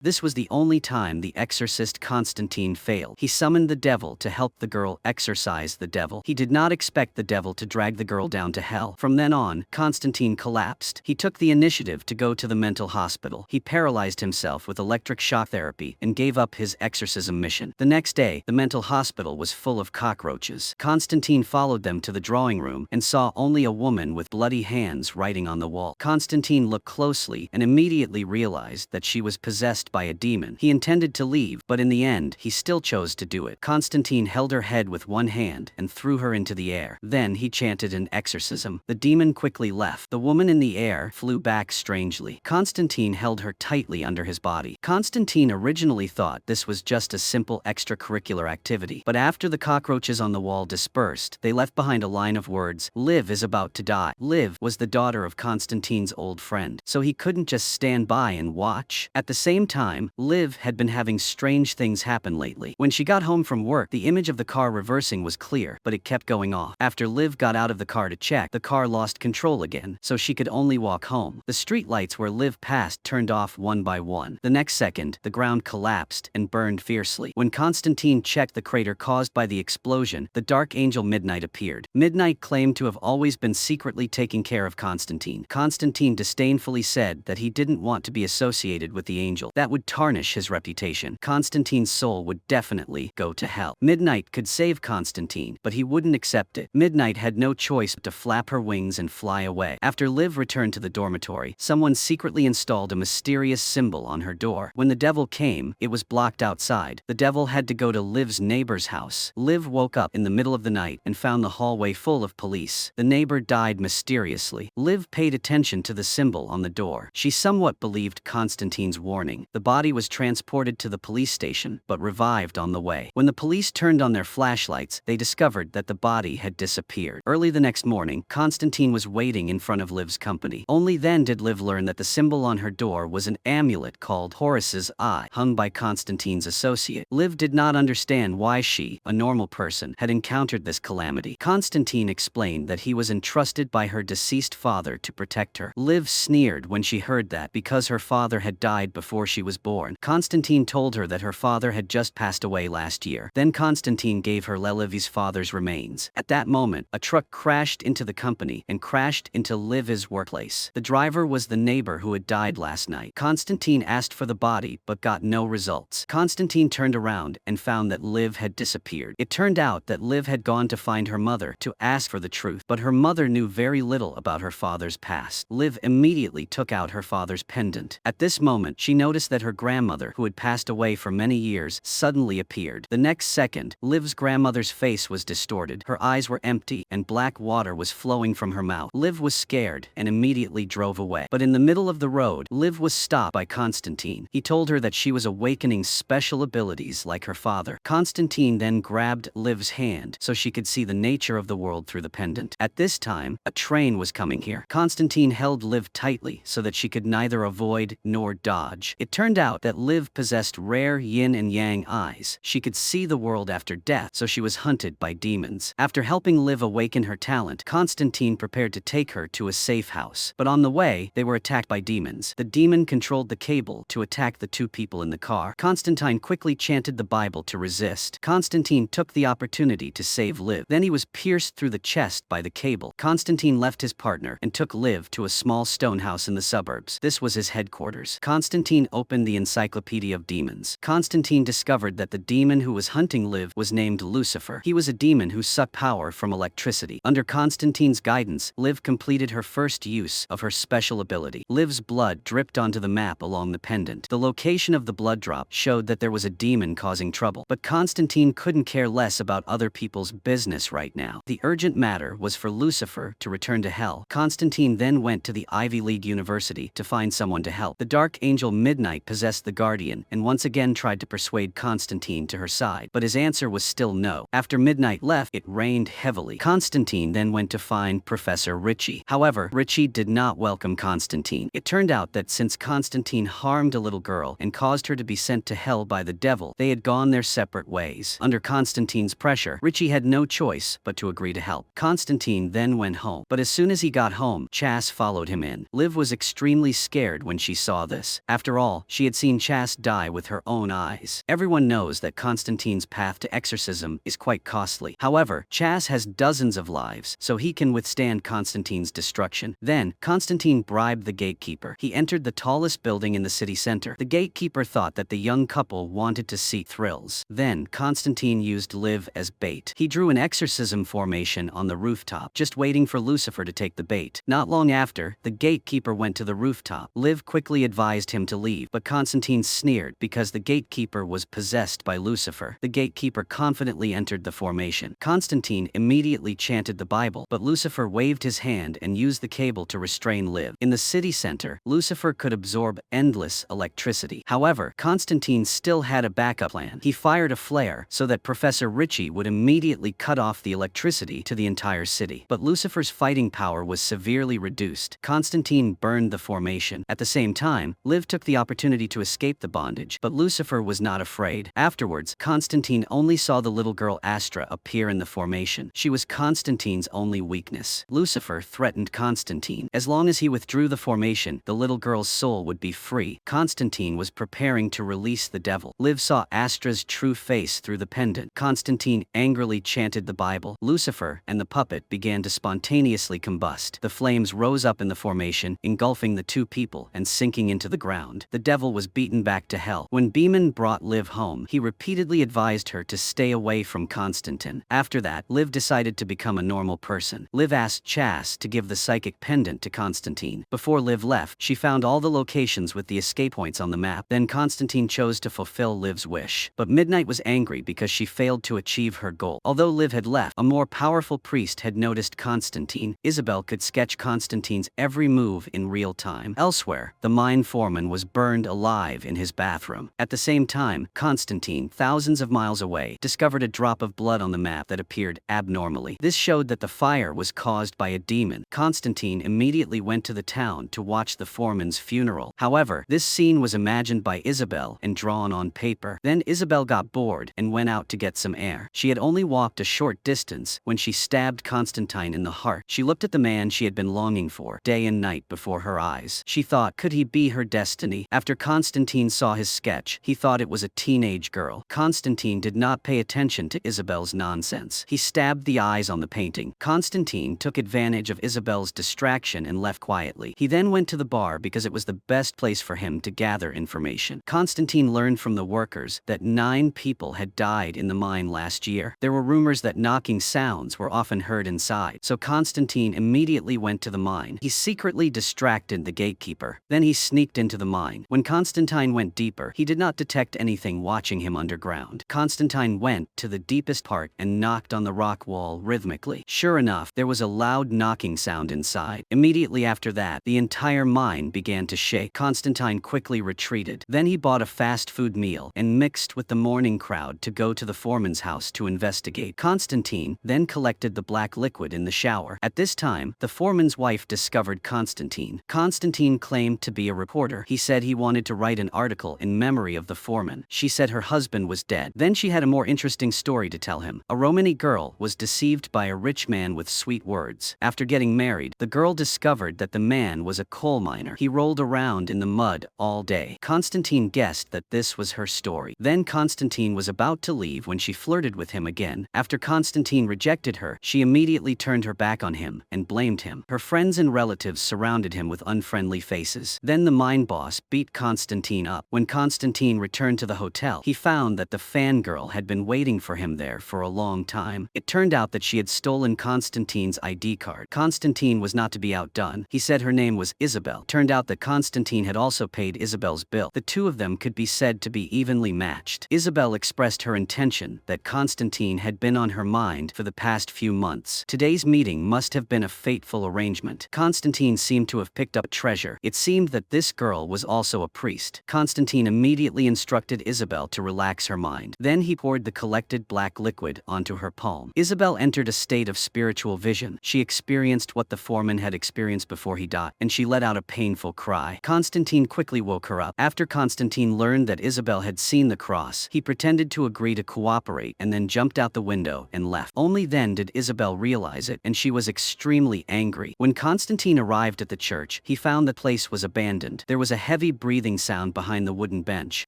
This was the only time the exorcist Constantine failed. He summoned the devil to help the girl exorcise the devil. He did not expect the devil to drag the girl down to hell. From then on, Constantine collapsed. He took the initiative to go to the mental hospital. He paralyzed himself with electric shock therapy and gave up his exorcism mission. The next day, the mental hospital was full of cockroaches. Constantine followed them to the drawing room and saw only a woman with bloody hands writing on the wall. Constantine looked closely and immediately realized that she was possessed by a demon. He intended to leave, but in the end, he still chose to do it. Constantine held her head with one hand and threw her into the air. Then he chanted an exorcism. The demon quickly left. The woman in the air flew back strangely. Constantine held her tightly under his body. Constantine originally thought this was just a simple extracurricular activity, but after the cockroaches on the wall dispersed, they left behind a line of words, "Liv is about to die." Liv was the daughter of Constantine's old friend, so he couldn't just stand by and watch. At the same time, Liv had been having strange things happen lately. When she got home from work, the image of the car reversing was clear, but it kept going off. After Liv got out of the car to check, the car lost control again, so she could only walk home. The street lights where Liv passed turned off one by one. The next second, the ground collapsed and burned fiercely. When Constantine checked the crater caused by the explosion, the dark angel Midnight appeared. Midnight claimed to have always been secretly taking care of Constantine. Constantine disdainfully said that he didn't want to be associated with the angel. That would tarnish his reputation. Constantine's soul would definitely go to hell. Midnight could save Constantine, but he wouldn't accept it. Midnight had no choice but to flap her wings and fly away. After Liv returned to the dormitory, someone secretly installed a mysterious symbol on her door. When the devil came, it was blocked outside. The devil had to go to Liv's neighbor's house. Liv woke up in the middle of the night and found the hallway full of police. The neighbor died mysteriously. Liv paid attention to the symbol on the door. She somewhat believed Constantine's warning. The body was transported to the police station, but revived on the way. When the police turned on their flashlights, they discovered that the body had disappeared. Early the next morning, Constantine was waiting in front of Liv's company. Only then did Liv learn that the symbol on her door was an amulet called Horus's Eye, hung by Constantine's associate. Liv did not understand why she, a normal person, had encountered this calamity. Constantine explained that he was entrusted by her deceased father to protect her. Liv sneered when she heard that because her father had died before she was born. Constantine told her that her father had just passed away last year. Then Constantine gave her Liv's father's remains. At that moment, a truck crashed into the company and crashed into Liv's workplace. The driver was the neighbor who had died last night. Constantine asked for the body but got no results. Constantine turned around and found that Liv had disappeared. It turned out that Liv had gone to find her mother to ask for the truth, but her mother knew very little about her father's past. Liv immediately took out her father's pendant. At this moment, she noticed that her grandmother, who had passed away for many years, suddenly appeared. The next second, Liv's grandmother's face was distorted. Her eyes were empty and black water was flowing from her mouth. Liv was scared and immediately drove away. But in the middle of the road, Liv was stopped by Constantine. He told her that she was awakening special abilities like her father. Constantine then grabbed Liv's hand so she could see the nature of the world through the pendant. At this time, a train was coming here. Constantine held Liv tightly so that she could neither avoid nor dodge. It turned out that Liv possessed rare yin and yang eyes. She could see the world after death, so she was hunted by demons. After helping Liv awaken her talent, Constantine prepared to take her to a safe house. But on the way, they were attacked by demons. The demon controlled the cable to attack the two people in the car. Constantine quickly chanted the Bible to resist. Constantine took the opportunity to save Liv. Then he was pierced through the chest by the cable. Constantine left his partner and took Liv to a small stone house in the suburbs. This was his headquarters. Constantine opened the Encyclopedia of Demons. Constantine discovered that the demon who was hunting Liv was named Lucifer. He was a demon who sucked power from electricity. Under Constantine's guidance, Liv completed her first use of her special ability. Liv's blood dripped onto the map along the pendant. The location of the blood drop showed that there was a demon causing trouble, but Constantine couldn't care less about other people's business right now. The urgent matter was for Lucifer to return to hell. Constantine then went to the Ivy League University to find someone to help. The dark angel Midnight possessed the Guardian and once again tried to persuade Constantine to her side, but his answer was still no. After Midnight left, it rained heavily. Constantine then went to find Professor Richie. However, Richie did not welcome Constantine. It turned out that since Constantine harmed a little girl and caused her to be sent to hell by the devil, they had gone their separate ways. Under Constantine's pressure, Richie had no choice but to agree to help. Constantine then went home, but as soon as he got home, Chas followed him in. Liv was extremely scared when she saw this. After all, She had seen Chas die with her own eyes. Everyone knows that Constantine's path to exorcism is quite costly. However, Chas has dozens of lives, so he can withstand Constantine's destruction. Then, Constantine bribed the gatekeeper. He entered the tallest building in the city center. The gatekeeper thought that the young couple wanted to seek thrills. Then, Constantine used Liv as bait. He drew an exorcism formation on the rooftop, just waiting for Lucifer to take the bait. Not long after, the gatekeeper went to the rooftop. Liv quickly advised him to leave, but Constantine sneered because the gatekeeper was possessed by Lucifer. The gatekeeper confidently entered the formation. Constantine immediately chanted the Bible, but Lucifer waved his hand and used the cable to restrain Liv. In the city center, Lucifer could absorb endless electricity. However, Constantine still had a backup plan. He fired a flare so that Professor Richie would immediately cut off the electricity to the entire city. But Lucifer's fighting power was severely reduced. Constantine burned the formation. At the same time, Liv took the opportunity to escape the bondage, but Lucifer was not afraid. Afterwards, Constantine only saw the little girl Astra appear in the formation. She was Constantine's only weakness. Lucifer threatened Constantine. As long as he withdrew the formation, the little girl's soul would be free. Constantine was preparing to release the devil. Liv saw Astra's true face through the pendant. Constantine angrily chanted the Bible. Lucifer and the puppet began to spontaneously combust. The flames rose up in the formation, engulfing the two people and sinking into the ground. The devil was beaten back to hell. When Beeman brought Liv home, he repeatedly advised her to stay away from Constantine. After that, Liv decided to become a normal person. Liv asked Chas to give the psychic pendant to Constantine. Before Liv left, she found all the locations with the escape points on the map. Then Constantine chose to fulfill Liv's wish. But Midnight was angry because she failed to achieve her goal. Although Liv had left, a more powerful priest had noticed Constantine. Isabel could sketch Constantine's every move in real time. Elsewhere, the mine foreman was burned alive in his bathroom. At the same time, Constantine, thousands of miles away, discovered a drop of blood on the map that appeared abnormally. This showed that the fire was caused by a demon. Constantine immediately went to the town to watch the foreman's funeral. However, this scene was imagined by Isabel and drawn on paper. Then Isabel got bored and went out to get some air. She had only walked a short distance when she stabbed Constantine in the heart. She looked at the man she had been longing for day and night before her eyes. She thought, could he be her destiny? After Constantine saw his sketch, he thought it was a teenage girl. Constantine did not pay attention to Isabel's nonsense. He stabbed the eyes on the painting. Constantine took advantage of Isabel's distraction and left quietly. He then went to the bar because it was the best place for him to gather information. Constantine learned from the workers that 9 people had died in the mine last year. There were rumors that knocking sounds were often heard inside, so Constantine immediately went to the mine. He secretly distracted the gatekeeper. Then he sneaked into the mine. When Constantine went deeper, he did not detect anything watching him underground. Constantine went to the deepest part and knocked on the rock wall rhythmically. Sure enough, there was a loud knocking sound inside. Immediately after that, the entire mine began to shake. Constantine quickly retreated. Then he bought a fast food meal and mixed with the mourning crowd to go to the foreman's house to investigate. Constantine then collected the black liquid in the shower. At this time, the foreman's wife discovered Constantine. Constantine claimed to be a reporter. He said he wanted to write an article in memory of the foreman. She said her husband was dead. Then she had a more interesting story to tell him. A Romani girl was deceived by a rich man with sweet words. After getting married, the girl discovered that the man was a coal miner. He rolled around in the mud all day. Constantine guessed that this was her story. Then Constantine was about to leave when she flirted with him again. After Constantine rejected her, she immediately turned her back on him and blamed him. Her friends and relatives surrounded him with unfriendly faces. Then the mine boss beat Constantine up. When Constantine returned to the hotel, he found that the fangirl had been waiting for him there for a long time. It turned out that she had stolen Constantine's ID card. Constantine was not to be outdone. He said her name was Isabel. Turned out that Constantine had also paid Isabel's bill. The two of them could be said to be evenly matched. Isabel expressed her intention that Constantine had been on her mind for the past few months. Today's meeting must have been a fateful arrangement. Constantine seemed to have picked up a treasure. It seemed that this girl was also a priest. Constantine immediately instructed Isabel to relax her mind. Then he poured the collected black liquid onto her palm. Isabel entered a state of spiritual vision. She experienced what the foreman had experienced before he died, and she let out a painful cry. Constantine quickly woke her up. After Constantine learned that Isabel had seen the cross, he pretended to agree to cooperate and then jumped out the window and left. Only then did Isabel realize it, and she was extremely angry. When Constantine arrived at the church, he found the place was abandoned. There was a heavy breathing breathing sound behind the wooden bench.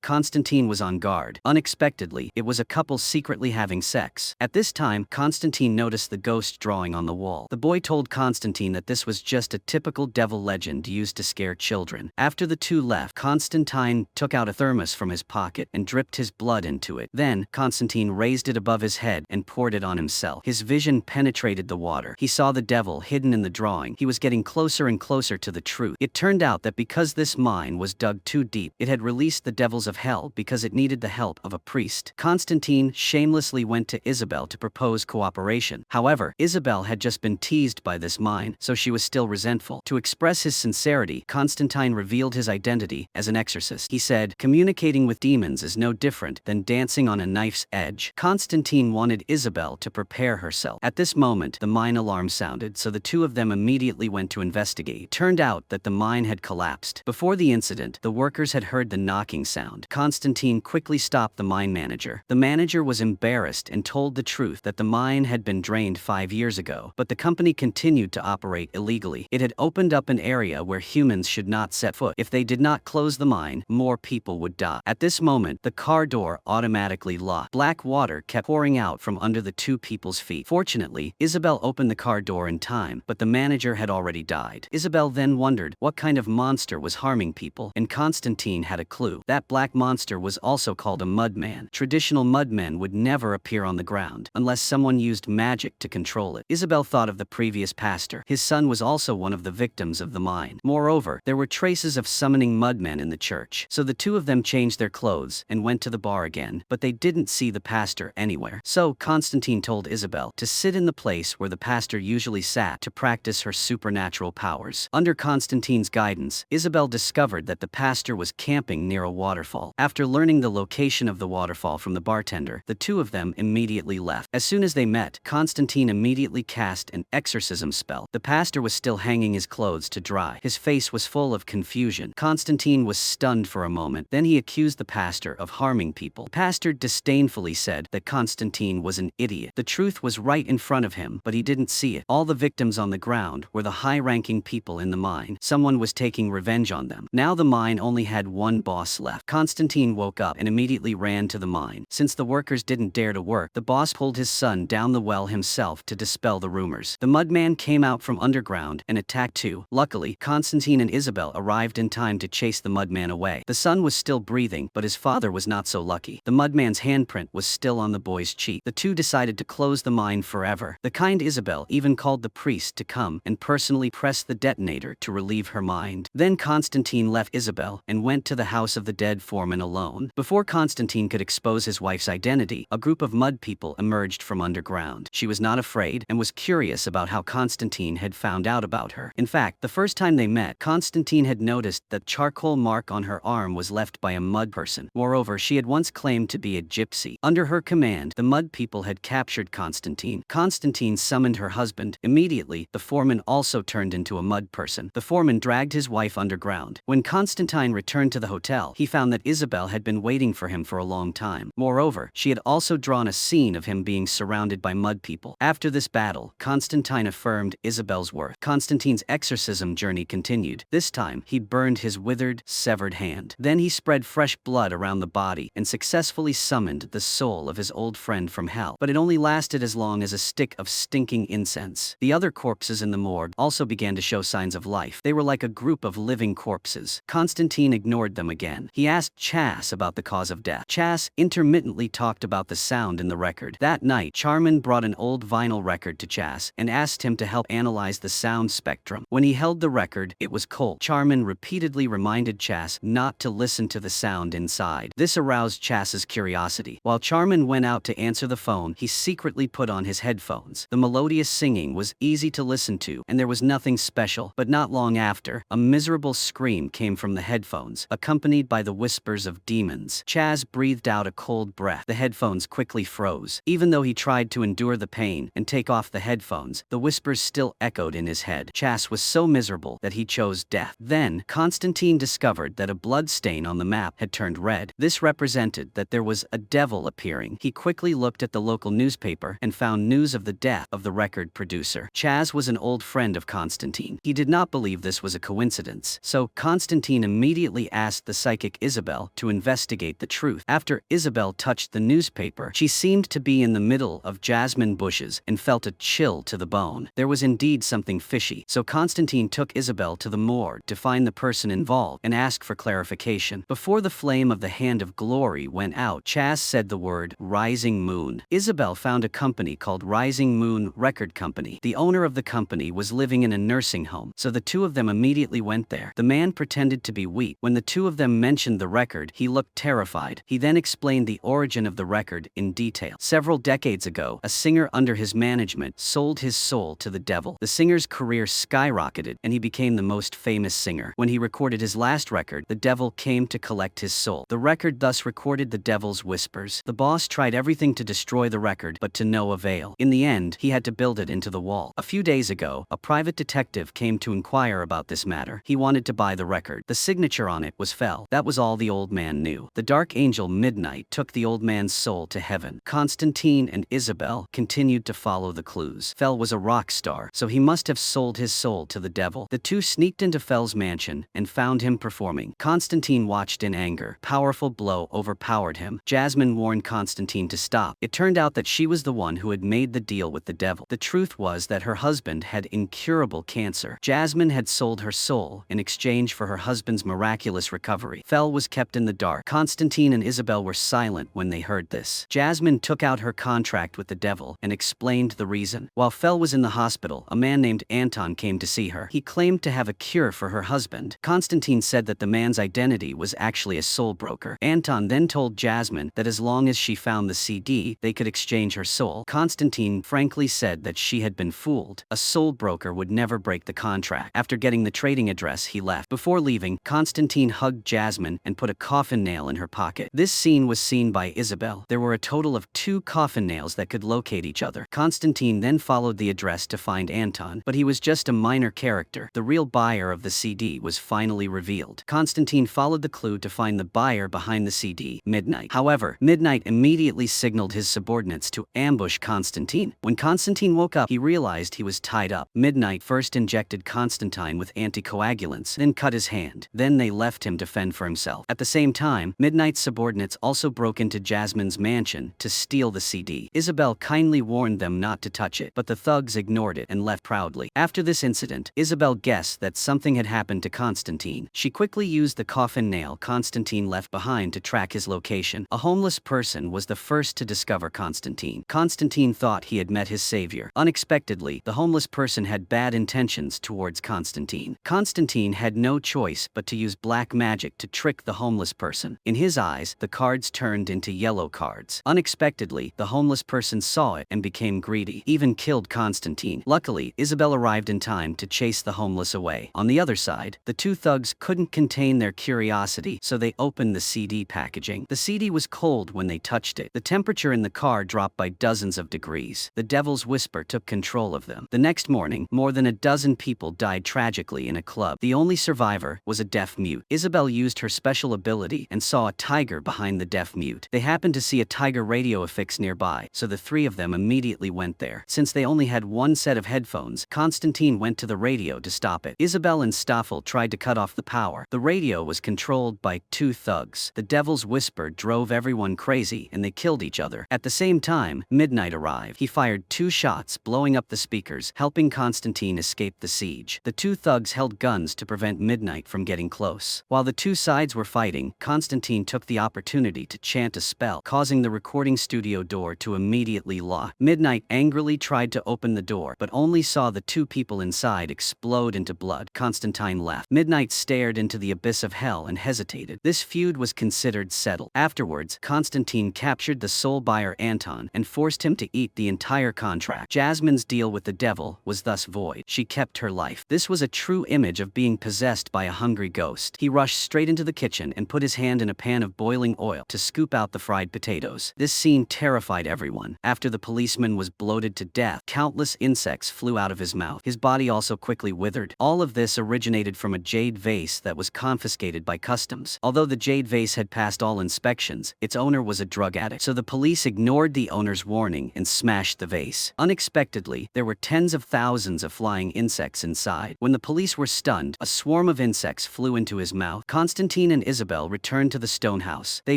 Constantine was on guard. Unexpectedly, it was a couple secretly having sex. At this time, Constantine noticed the ghost drawing on the wall. The boy told Constantine that this was just a typical devil legend used to scare children. After the two left, Constantine took out a thermos from his pocket and dripped his blood into it. Then, Constantine raised it above his head and poured it on himself. His vision penetrated the water. He saw the devil hidden in the drawing. He was getting closer and closer to the truth. It turned out that because this mine was dug too deep, it had released the devils of hell because it needed the help of a priest. Constantine shamelessly went to Isabel to propose cooperation. However, Isabel had just been teased by this mine, so she was still resentful. To express his sincerity, Constantine revealed his identity as an exorcist. He said, "Communicating with demons is no different than dancing on a knife's edge." Constantine wanted Isabel to prepare herself. At this moment, the mine alarm sounded, so the two of them immediately went to investigate. Turned out that the mine had collapsed. Before the incident, the workers had heard the knocking sound. Constantine quickly stopped the mine manager. The manager was embarrassed and told the truth that the mine had been drained 5 years ago, but the company continued to operate illegally. It had opened up an area where humans should not set foot. If they did not close the mine, more people would die. At this moment, the car door automatically locked. Black water kept pouring out from under the two people's feet. Fortunately, Isabel opened the car door in time, but the manager had already died. Isabel then wondered what kind of monster was harming people, and Constantine had a clue. That black monster was also called a mudman. Traditional mudmen would never appear on the ground unless someone used magic to control it. Isabel thought of the previous pastor. His son was also one of the victims of the mine. Moreover, there were traces of summoning mudmen in the church. So the two of them changed their clothes and went to the bar again, but they didn't see the pastor anywhere. So Constantine told Isabel to sit in the place where the pastor usually sat to practice her supernatural powers. Under Constantine's guidance, Isabel discovered that the pastor was camping near a waterfall. After learning the location of the waterfall from the bartender, the two of them immediately left. As soon as they met, Constantine immediately cast an exorcism spell. The pastor was still hanging his clothes to dry. His face was full of confusion. Constantine was stunned for a moment. Then he accused the pastor of harming people. The pastor disdainfully said that Constantine was an idiot. The truth was right in front of him, but he didn't see it. All the victims on the ground were the high-ranking people in the mine. Someone was taking revenge on them. Now the mine only had one boss left. Constantine woke up and immediately ran to the mine. Since the workers didn't dare to work, the boss pulled his son down the well himself to dispel the rumors. The mudman came out from underground and attacked too. Luckily, Constantine and Isabel arrived in time to chase the mudman away. The son was still breathing, but his father was not so lucky. The mudman's handprint was still on the boy's cheek. The two decided to close the mine forever. The kind Isabel even called the priest to come and personally press the detonator to relieve her mind. Then Constantine left Isabel and went to the house of the dead foreman alone. Before Constantine could expose his wife's identity, a group of mud people emerged from underground. She was not afraid and was curious about how Constantine had found out about her. In fact, the first time they met, Constantine had noticed that charcoal mark on her arm was left by a mud person. Moreover, she had once claimed to be a gypsy. Under her command, the mud people had captured Constantine. Constantine summoned her husband. Immediately, the foreman also turned into a mud person. The foreman dragged his wife underground. When Constantine returned to the hotel, he found that Isabel had been waiting for him for a long time. Moreover, she had also drawn a scene of him being surrounded by mud people. After this battle, Constantine affirmed Isabel's worth. Constantine's exorcism journey continued. This time, he burned his withered, severed hand. Then he spread fresh blood around the body and successfully summoned the soul of his old friend from hell. But it only lasted as long as a stick of stinking incense. The other corpses in the morgue also began to show signs of life. They were like a group of living corpses. Constantine ignored them again. He asked Chas about the cause of death. Chas intermittently talked about the sound in the record. That night, Charmin brought an old vinyl record to Chas and asked him to help analyze the sound spectrum. When he held the record, it was cold. Charmin repeatedly reminded Chas not to listen to the sound inside. This aroused Chas's curiosity. While Charmin went out to answer the phone, he secretly put on his headphones. The melodious singing was easy to listen to, and there was nothing special. But not long after, a miserable scream came from the headphones, accompanied by the whispers of demons. Chas breathed out a cold breath. The headphones quickly froze. Even though he tried to endure the pain and take off the headphones, the whispers still echoed in his head. Chas was so miserable that he chose death. Then, Constantine discovered that a blood stain on the map had turned red. This represented that there was a devil appearing. He quickly looked at the local newspaper and found news of the death of the record producer. Chas was an old friend of Constantine. He did not believe this was a coincidence, so Constantine immediately immediately asked the psychic Isabel to investigate the truth. After Isabel touched the newspaper, she seemed to be in the middle of jasmine bushes and felt a chill to the bone. There was indeed something fishy, so Constantine took Isabel to the morgue to find the person involved and ask for clarification. Before the flame of the hand of glory went out, Chas said the word Rising Moon. Isabel found a company called Rising Moon Record Company. The owner of the company was living in a nursing home, so the two of them immediately went there. The man pretended to be weak. When the two of them mentioned the record, he looked terrified. He then explained the origin of the record in detail. Several decades ago, a singer under his management sold his soul to the devil. The singer's career skyrocketed, and he became the most famous singer. When he recorded his last record, the devil came to collect his soul. The record thus recorded the devil's whispers. The boss tried everything to destroy the record, but to no avail. In the end, he had to build it into the wall. A few days ago, a private detective came to inquire about this matter. He wanted to buy the record. The signature on it was Fel. That was all the old man knew. The dark angel Midnight took the old man's soul to heaven. Constantine and Isabel continued to follow the clues. Fel was a rock star, so he must have sold his soul to the devil. The two sneaked into Fel's mansion and found him performing. Constantine watched in anger. Powerful blow overpowered him. Jasmine warned Constantine to stop. It turned out that she was the one who had made the deal with the devil. The truth was that her husband had incurable cancer. Jasmine had sold her soul in exchange for her husband's miraculous recovery. Fel was kept in the dark. Constantine and Isabel were silent when they heard this. Jasmine took out her contract with the devil and explained the reason. While Fel was in the hospital, a man named Anton came to see her. He claimed to have a cure for her husband. Constantine said that the man's identity was actually a soul broker. Anton then told Jasmine that as long as she found the CD, they could exchange her soul. Constantine frankly said that she had been fooled. A soul broker would never break the contract. After getting the trading address, he left. Before leaving, Constantine hugged Jasmine and put a coffin nail in her pocket. This scene was seen by Isabel. There were a total of 2 coffin nails that could locate each other. Constantine then followed the address to find Anton, but he was just a minor character. The real buyer of the CD was finally revealed. Constantine followed the clue to find the buyer behind the CD, Midnight. However, Midnight immediately signaled his subordinates to ambush Constantine. When Constantine woke up, he realized he was tied up. Midnight first injected Constantine with anticoagulants, then cut his hand. Then they left him to fend for himself. At the same time, Midnight's subordinates also broke into Jasmine's mansion to steal the CD. Isabel kindly warned them not to touch it, but the thugs ignored it and left proudly. After this incident, Isabel guessed that something had happened to Constantine. She quickly used the coffin nail Constantine left behind to track his location. A homeless person was the first to discover Constantine. Constantine thought he had met his savior. Unexpectedly, the homeless person had bad intentions towards Constantine. Constantine had no choice but to use black magic to trick the homeless person. In his eyes, the cards turned into yellow cards. Unexpectedly, the homeless person saw it and became greedy, even killed Constantine. Luckily, Isabel arrived in time to chase the homeless away. On the other side, the two thugs couldn't contain their curiosity, so they opened the CD packaging. The CD was cold when they touched it. The temperature in the car dropped by dozens of degrees. The devil's whisper took control of them. The next morning, more than a dozen people died tragically in a club. The only survivor was a deaf mute. Isabel used her special ability and saw a tiger behind the deaf mute. They happened to see a tiger radio affix nearby, so the three of them immediately went there. Since they only had one set of headphones, Constantine went to the radio to stop it. Isabel and Stoffel tried to cut off the power. The radio was controlled by two thugs. The devil's whisper drove everyone crazy and they killed each other. At the same time, Midnight arrived. He fired 2 shots, blowing up the speakers, helping Constantine escape the siege. The two thugs held guns to prevent Midnight from getting close. While the two sides were fighting, Constantine took the opportunity to chant a spell, causing the recording studio door to immediately lock. Midnight angrily tried to open the door, but only saw the 2 people inside explode into blood. Constantine left. Midnight stared into the abyss of hell and hesitated. This feud was considered settled. Afterwards, Constantine captured the soul buyer Anton and forced him to eat the entire contract. Jasmine's deal with the devil was thus void. She kept her life. This was a true image of being possessed by a hungry ghost. He rushed straight into the kitchen and put his hand in a pan of boiling oil to scoop out the fried potatoes. This scene terrified everyone. After the policeman was bloated to death, countless insects flew out of his mouth. His body also quickly withered. All of this originated from a jade vase that was confiscated by customs. Although the jade vase had passed all inspections, its owner was a drug addict, so the police ignored the owner's warning and smashed the vase. Unexpectedly, there were tens of thousands of flying insects inside. When the police were stunned, a swarm of insects flew flew into his mouth. Constantine and Isabel returned to the stone house. They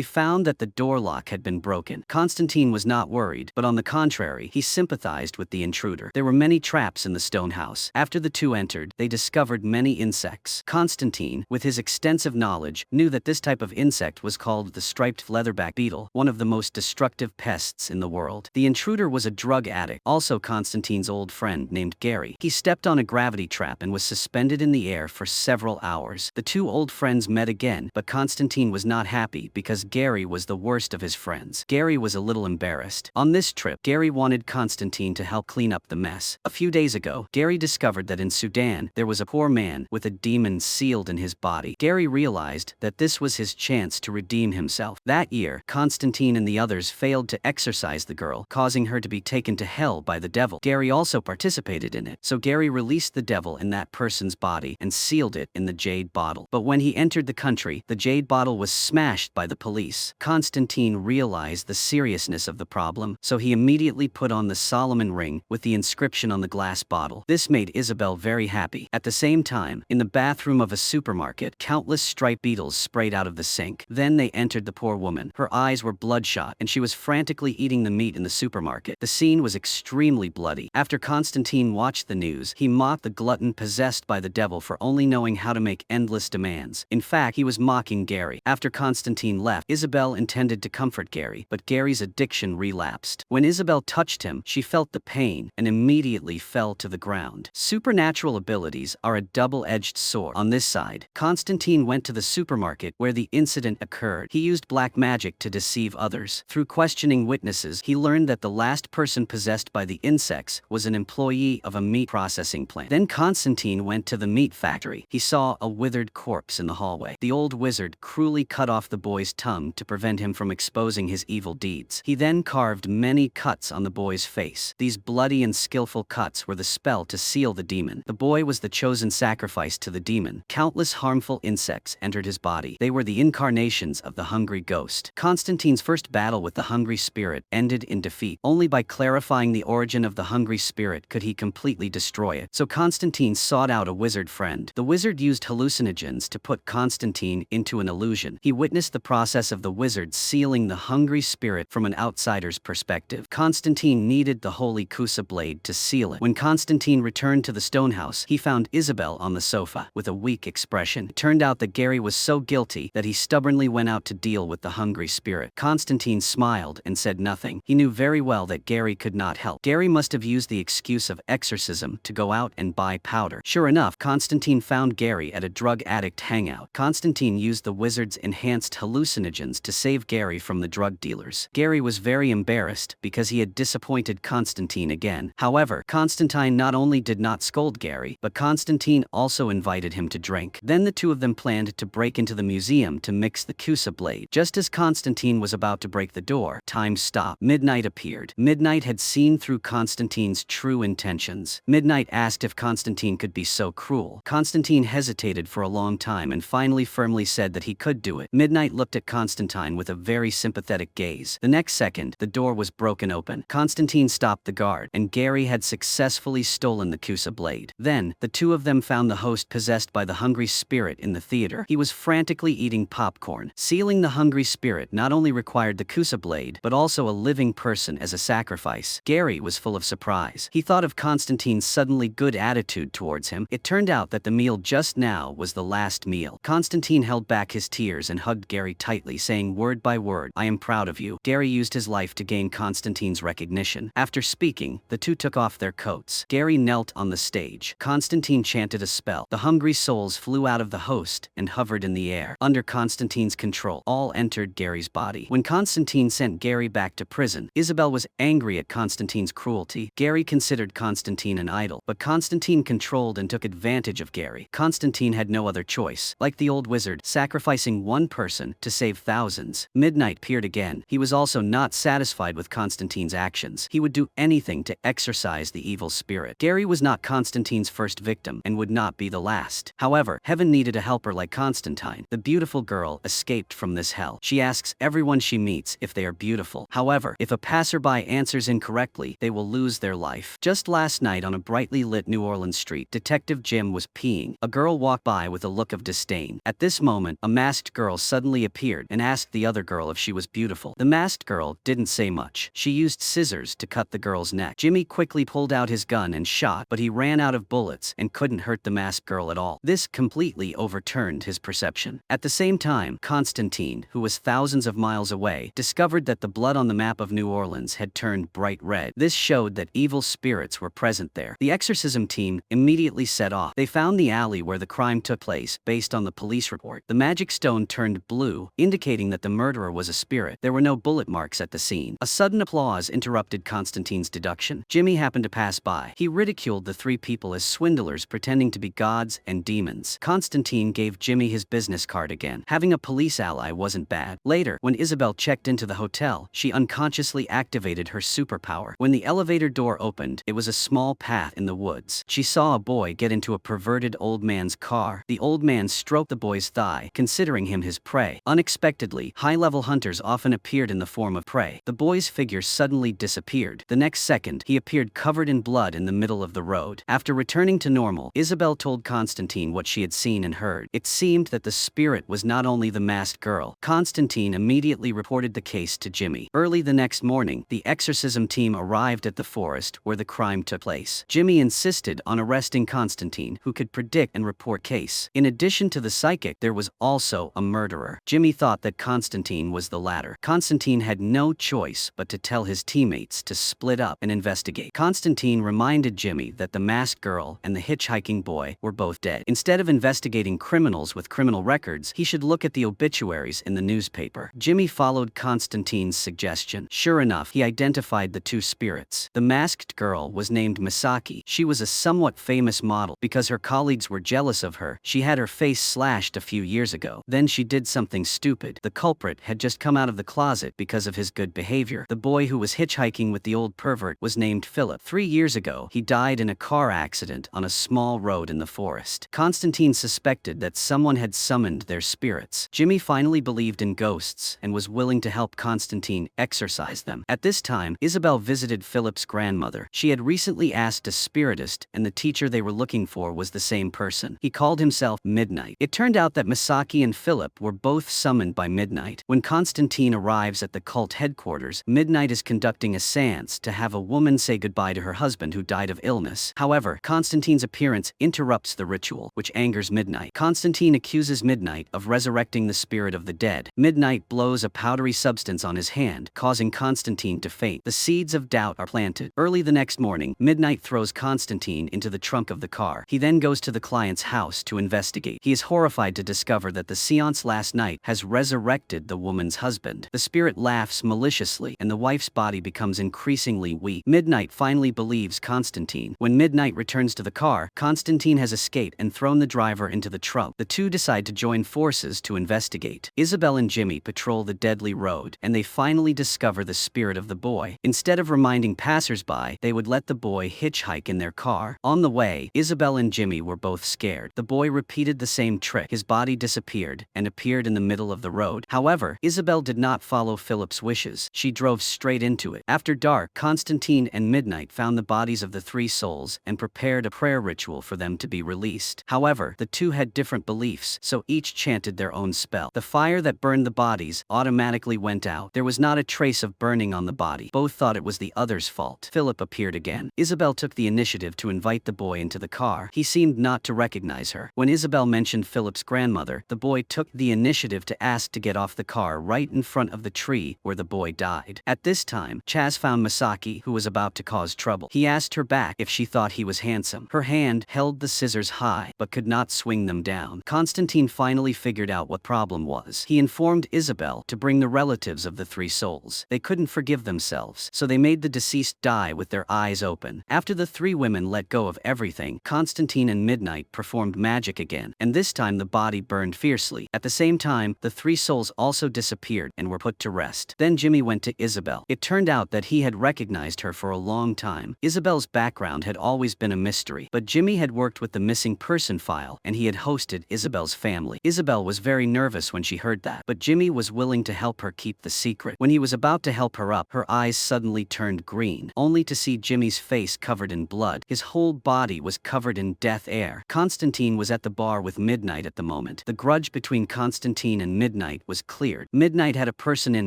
found that the door lock had been broken. Constantine was not worried, but on the contrary, he sympathized with the intruder. There were many traps in the stone house. After the two entered, they discovered many insects. Constantine, with his extensive knowledge, knew that this type of insect was called the striped leatherback beetle, one of the most destructive pests in the world. The intruder was a drug addict, also Constantine's old friend named Gary. He stepped on a gravity trap and was suspended in the air for several hours. The two old friends met again, but Constantine was not happy because Gary was the worst of his friends. Gary was a little embarrassed. On this trip, Gary wanted Constantine to help clean up the mess. A few days ago, Gary discovered that in Sudan, there was a poor man with a demon sealed in his body. Gary realized that this was his chance to redeem himself. That year, Constantine and the others failed to exorcise the girl, causing her to be taken to hell by the devil. Gary also participated in it, so Gary released the devil in that person's body and sealed it in the jade bottle. But when he entered the country, the jade bottle was smashed by the police. Constantine realized the seriousness of the problem, so he immediately put on the Solomon ring with the inscription on the glass bottle. This made Isabel very happy. At the same time, in the bathroom of a supermarket, countless striped beetles sprayed out of the sink. Then they entered the poor woman. Her eyes were bloodshot, and she was frantically eating the meat in the supermarket. The scene was extremely bloody. After Constantine watched the news, he mocked the glutton possessed by the devil for only knowing how to make endless demands. In fact, he was mocking Gary. After Constantine left, Isabel intended to comfort Gary, but Gary's addiction relapsed. When Isabel touched him, she felt the pain and immediately fell to the ground. Supernatural abilities are a double-edged sword. On this side, Constantine went to the supermarket where the incident occurred. He used black magic to deceive others. Through questioning witnesses, he learned that the last person possessed by the insects was an employee of a meat processing plant. Then Constantine went to the meat factory. He saw a withered corpse in the hallway. The old wizard cruelly cut off the boy's tongue to prevent him from exposing his evil deeds. He then carved many cuts on the boy's face. These bloody and skillful cuts were the spell to seal the demon. The boy was the chosen sacrifice to the demon. Countless harmful insects entered his body. They were the incarnations of the hungry ghost. Constantine's first battle with the hungry spirit ended in defeat. Only by clarifying the origin of the hungry spirit could he completely destroy it. So Constantine sought out a wizard friend. The wizard used hallucinogens to put Constantine into an illusion. He witnessed the process of the wizard sealing the hungry spirit from an outsider's perspective. Constantine needed the holy Kusa blade to seal it. When Constantine returned to the stone house, he found Isabel on the sofa with a weak expression. It turned out that Gary was so guilty that he stubbornly went out to deal with the hungry spirit. Constantine smiled and said nothing. He knew very well that Gary could not help. Gary must have used the excuse of exorcism to go out and buy powder. Sure enough, Constantine found Gary at a drug addict hangout. Constantine used the wizard's enhanced hallucinogens to save Gary from the drug dealers. Gary was very embarrassed because he had disappointed Constantine again. However, Constantine not only did not scold Gary, but Constantine also invited him to drink. Then the two of them planned to break into the museum to mix the Kusa blade. Just as Constantine was about to break the door, time stopped. Midnight appeared. Midnight had seen through Constantine's true intentions. Midnight asked if Constantine could be so cruel. Constantine hesitated for a long time and finally firmly said that he could do it. Midnight looked at Constantine with a very sympathetic gaze. The next second, the door was broken open. Constantine stopped the guard, and Gary had successfully stolen the Kusa blade. Then, the two of them found the host possessed by the hungry spirit in the theater. He was frantically eating popcorn. Sealing the hungry spirit not only required the Kusa blade, but also a living person as a sacrifice. Gary was full of surprise. He thought of Constantine's suddenly good attitude towards him. It turned out that the meal just now was the last meal. Constantine held back his tears and hugged Gary tightly, saying word by word, "I am proud of you." Gary used his life to gain Constantine's recognition. After speaking, the two took off their coats. Gary knelt on the stage. Constantine chanted a spell. The hungry souls flew out of the host and hovered in the air. Under Constantine's control, all entered Gary's body. When Constantine sent Gary back to prison, Isabel was angry at Constantine's cruelty. Gary considered Constantine an idol, but Constantine controlled and took advantage of Gary. Constantine had no other choice. Like the old wizard, sacrificing one person to save thousands. Midnight peered again. He was also not satisfied with Constantine's actions. He would do anything to exorcise the evil spirit. Gary was not Constantine's first victim and would not be the last. However, heaven needed a helper like Constantine. The beautiful girl escaped from this hell. She asks everyone she meets if they are beautiful. However, if a passerby answers incorrectly, they will lose their life. Just last night on a brightly lit New Orleans street, Detective Jim was peeing. A girl walked by with with a look of disdain. At this moment, a masked girl suddenly appeared and asked the other girl if she was beautiful. The masked girl didn't say much. She used scissors to cut the girl's neck. Jimmy quickly pulled out his gun and shot, but he ran out of bullets and couldn't hurt the masked girl at all. This completely overturned his perception. At the same time, Constantine, who was thousands of miles away, discovered that the blood on the map of New Orleans had turned bright red. This showed that evil spirits were present there. The exorcism team immediately set off. They found the alley where the crime took place based on the police report. The magic stone turned blue, indicating that the murderer was a spirit. There were no bullet marks at the scene. A sudden applause interrupted Constantine's deduction. Jimmy happened to pass by. He ridiculed the three people as swindlers pretending to be gods and demons. Constantine gave Jimmy his business card again. Having a police ally wasn't bad. Later, when Isabel checked into the hotel, she unconsciously activated her superpower. When the elevator door opened, it was a small path in the woods. She saw a boy get into a perverted old man's car. The old man stroked the boy's thigh, considering him his prey. Unexpectedly, high-level hunters often appeared in the form of prey. The boy's figure suddenly disappeared. The next second, he appeared covered in blood in the middle of the road. After returning to normal, Isabel told Constantine what she had seen and heard. It seemed that the spirit was not only the masked girl. Constantine immediately reported the case to Jimmy. Early the next morning, the exorcism team arrived at the forest where the crime took place. Jimmy insisted on arresting Constantine, who could predict and report case. In addition to the psychic, there was also a murderer. Jimmy thought that Constantine was the latter. Constantine had no choice but to tell his teammates to split up and investigate. Constantine reminded Jimmy that the masked girl and the hitchhiking boy were both dead. Instead of investigating criminals with criminal records, he should look at the obituaries in the newspaper. Jimmy followed Constantine's suggestion. Sure enough, he identified the two spirits. The masked girl was named Misaki. She was a somewhat famous model. Because her colleagues were jealous of her, she had her face slashed a few years ago. Then she did something stupid. The culprit had just come out of the closet because of his good behavior. The boy who was hitchhiking with the old pervert was named Philip. 3 years ago, he died in a car accident on a small road in the forest. Constantine suspected that someone had summoned their spirits. Jimmy finally believed in ghosts and was willing to help Constantine exorcise them. At this time, Isabel visited Philip's grandmother. She had recently asked a spiritist, and the teacher they were looking for was the same person. He called himself Midnight. It turned out that Misaki and Philip were both summoned by Midnight. When Constantine arrives at the cult headquarters, Midnight is conducting a séance to have a woman say goodbye to her husband who died of illness. However, Constantine's appearance interrupts the ritual, which angers Midnight. Constantine accuses Midnight of resurrecting the spirit of the dead. Midnight blows a powdery substance on his hand, causing Constantine to faint. The seeds of doubt are planted. Early the next morning, Midnight throws Constantine into the trunk of the car. He then goes to the client's house to investigate. He is horrified to discover that the séance last night has resurrected the woman's husband. The spirit laughs maliciously, and the wife's body becomes increasingly weak. Midnight finally believes Constantine. When Midnight returns to the car, Constantine has escaped and thrown the driver into the trunk. The two decide to join forces to investigate. Isabel and Jimmy patrol the deadly road, and they finally discover the spirit of the boy. Instead of reminding passersby, they would let the boy hitchhike in their car. On the way, Isabel and Jimmy were both scared. The boy repeated the same trick. His body disappeared and appeared in the middle of the road. However, Isabel did not follow Philip's wishes. She drove straight into it. After dark, Constantine and Midnight found the bodies of the three souls and prepared a prayer ritual for them to be released. However, the two had different beliefs, so each chanted their own spell. The fire that burned the bodies automatically went out. There was not a trace of burning on the body. Both thought it was the other's fault. Philip appeared again. Isabel took the initiative to invite the boy into the car. He seemed not to recognize her. When Isabel mentioned Philip's grandmother, the boy took the initiative to ask to get off the car right in front of the tree where the boy died. At this time, Chaz found Misaki, who was about to cause trouble. He asked her back if she thought he was handsome. Her hand held the scissors high, but could not swing them down. Constantine finally figured out what problem was. He informed Isabel to bring the relatives of the three souls. They couldn't forgive themselves, so they made the deceased die with their eyes open. After the three women let go of everything, Constantine and Midnight performed magic again, and this time the body burned fiercely. At the same time, the three souls also disappeared and were put to rest. Then Jimmy went to Isabel. It turned out that he had recognized her for a long time. Isabel's background had always been a mystery, but Jimmy had worked with the missing person file, and he had hosted Isabel's family. Isabel was very nervous when she heard that, but Jimmy was willing to help her keep the secret. When he was about to help her up, her eyes suddenly turned green, only to see Jimmy's face covered in blood. His whole body was covered in death air. Constantine was at the the bar with Midnight at the moment. The grudge between Constantine and Midnight was cleared. Midnight had a person in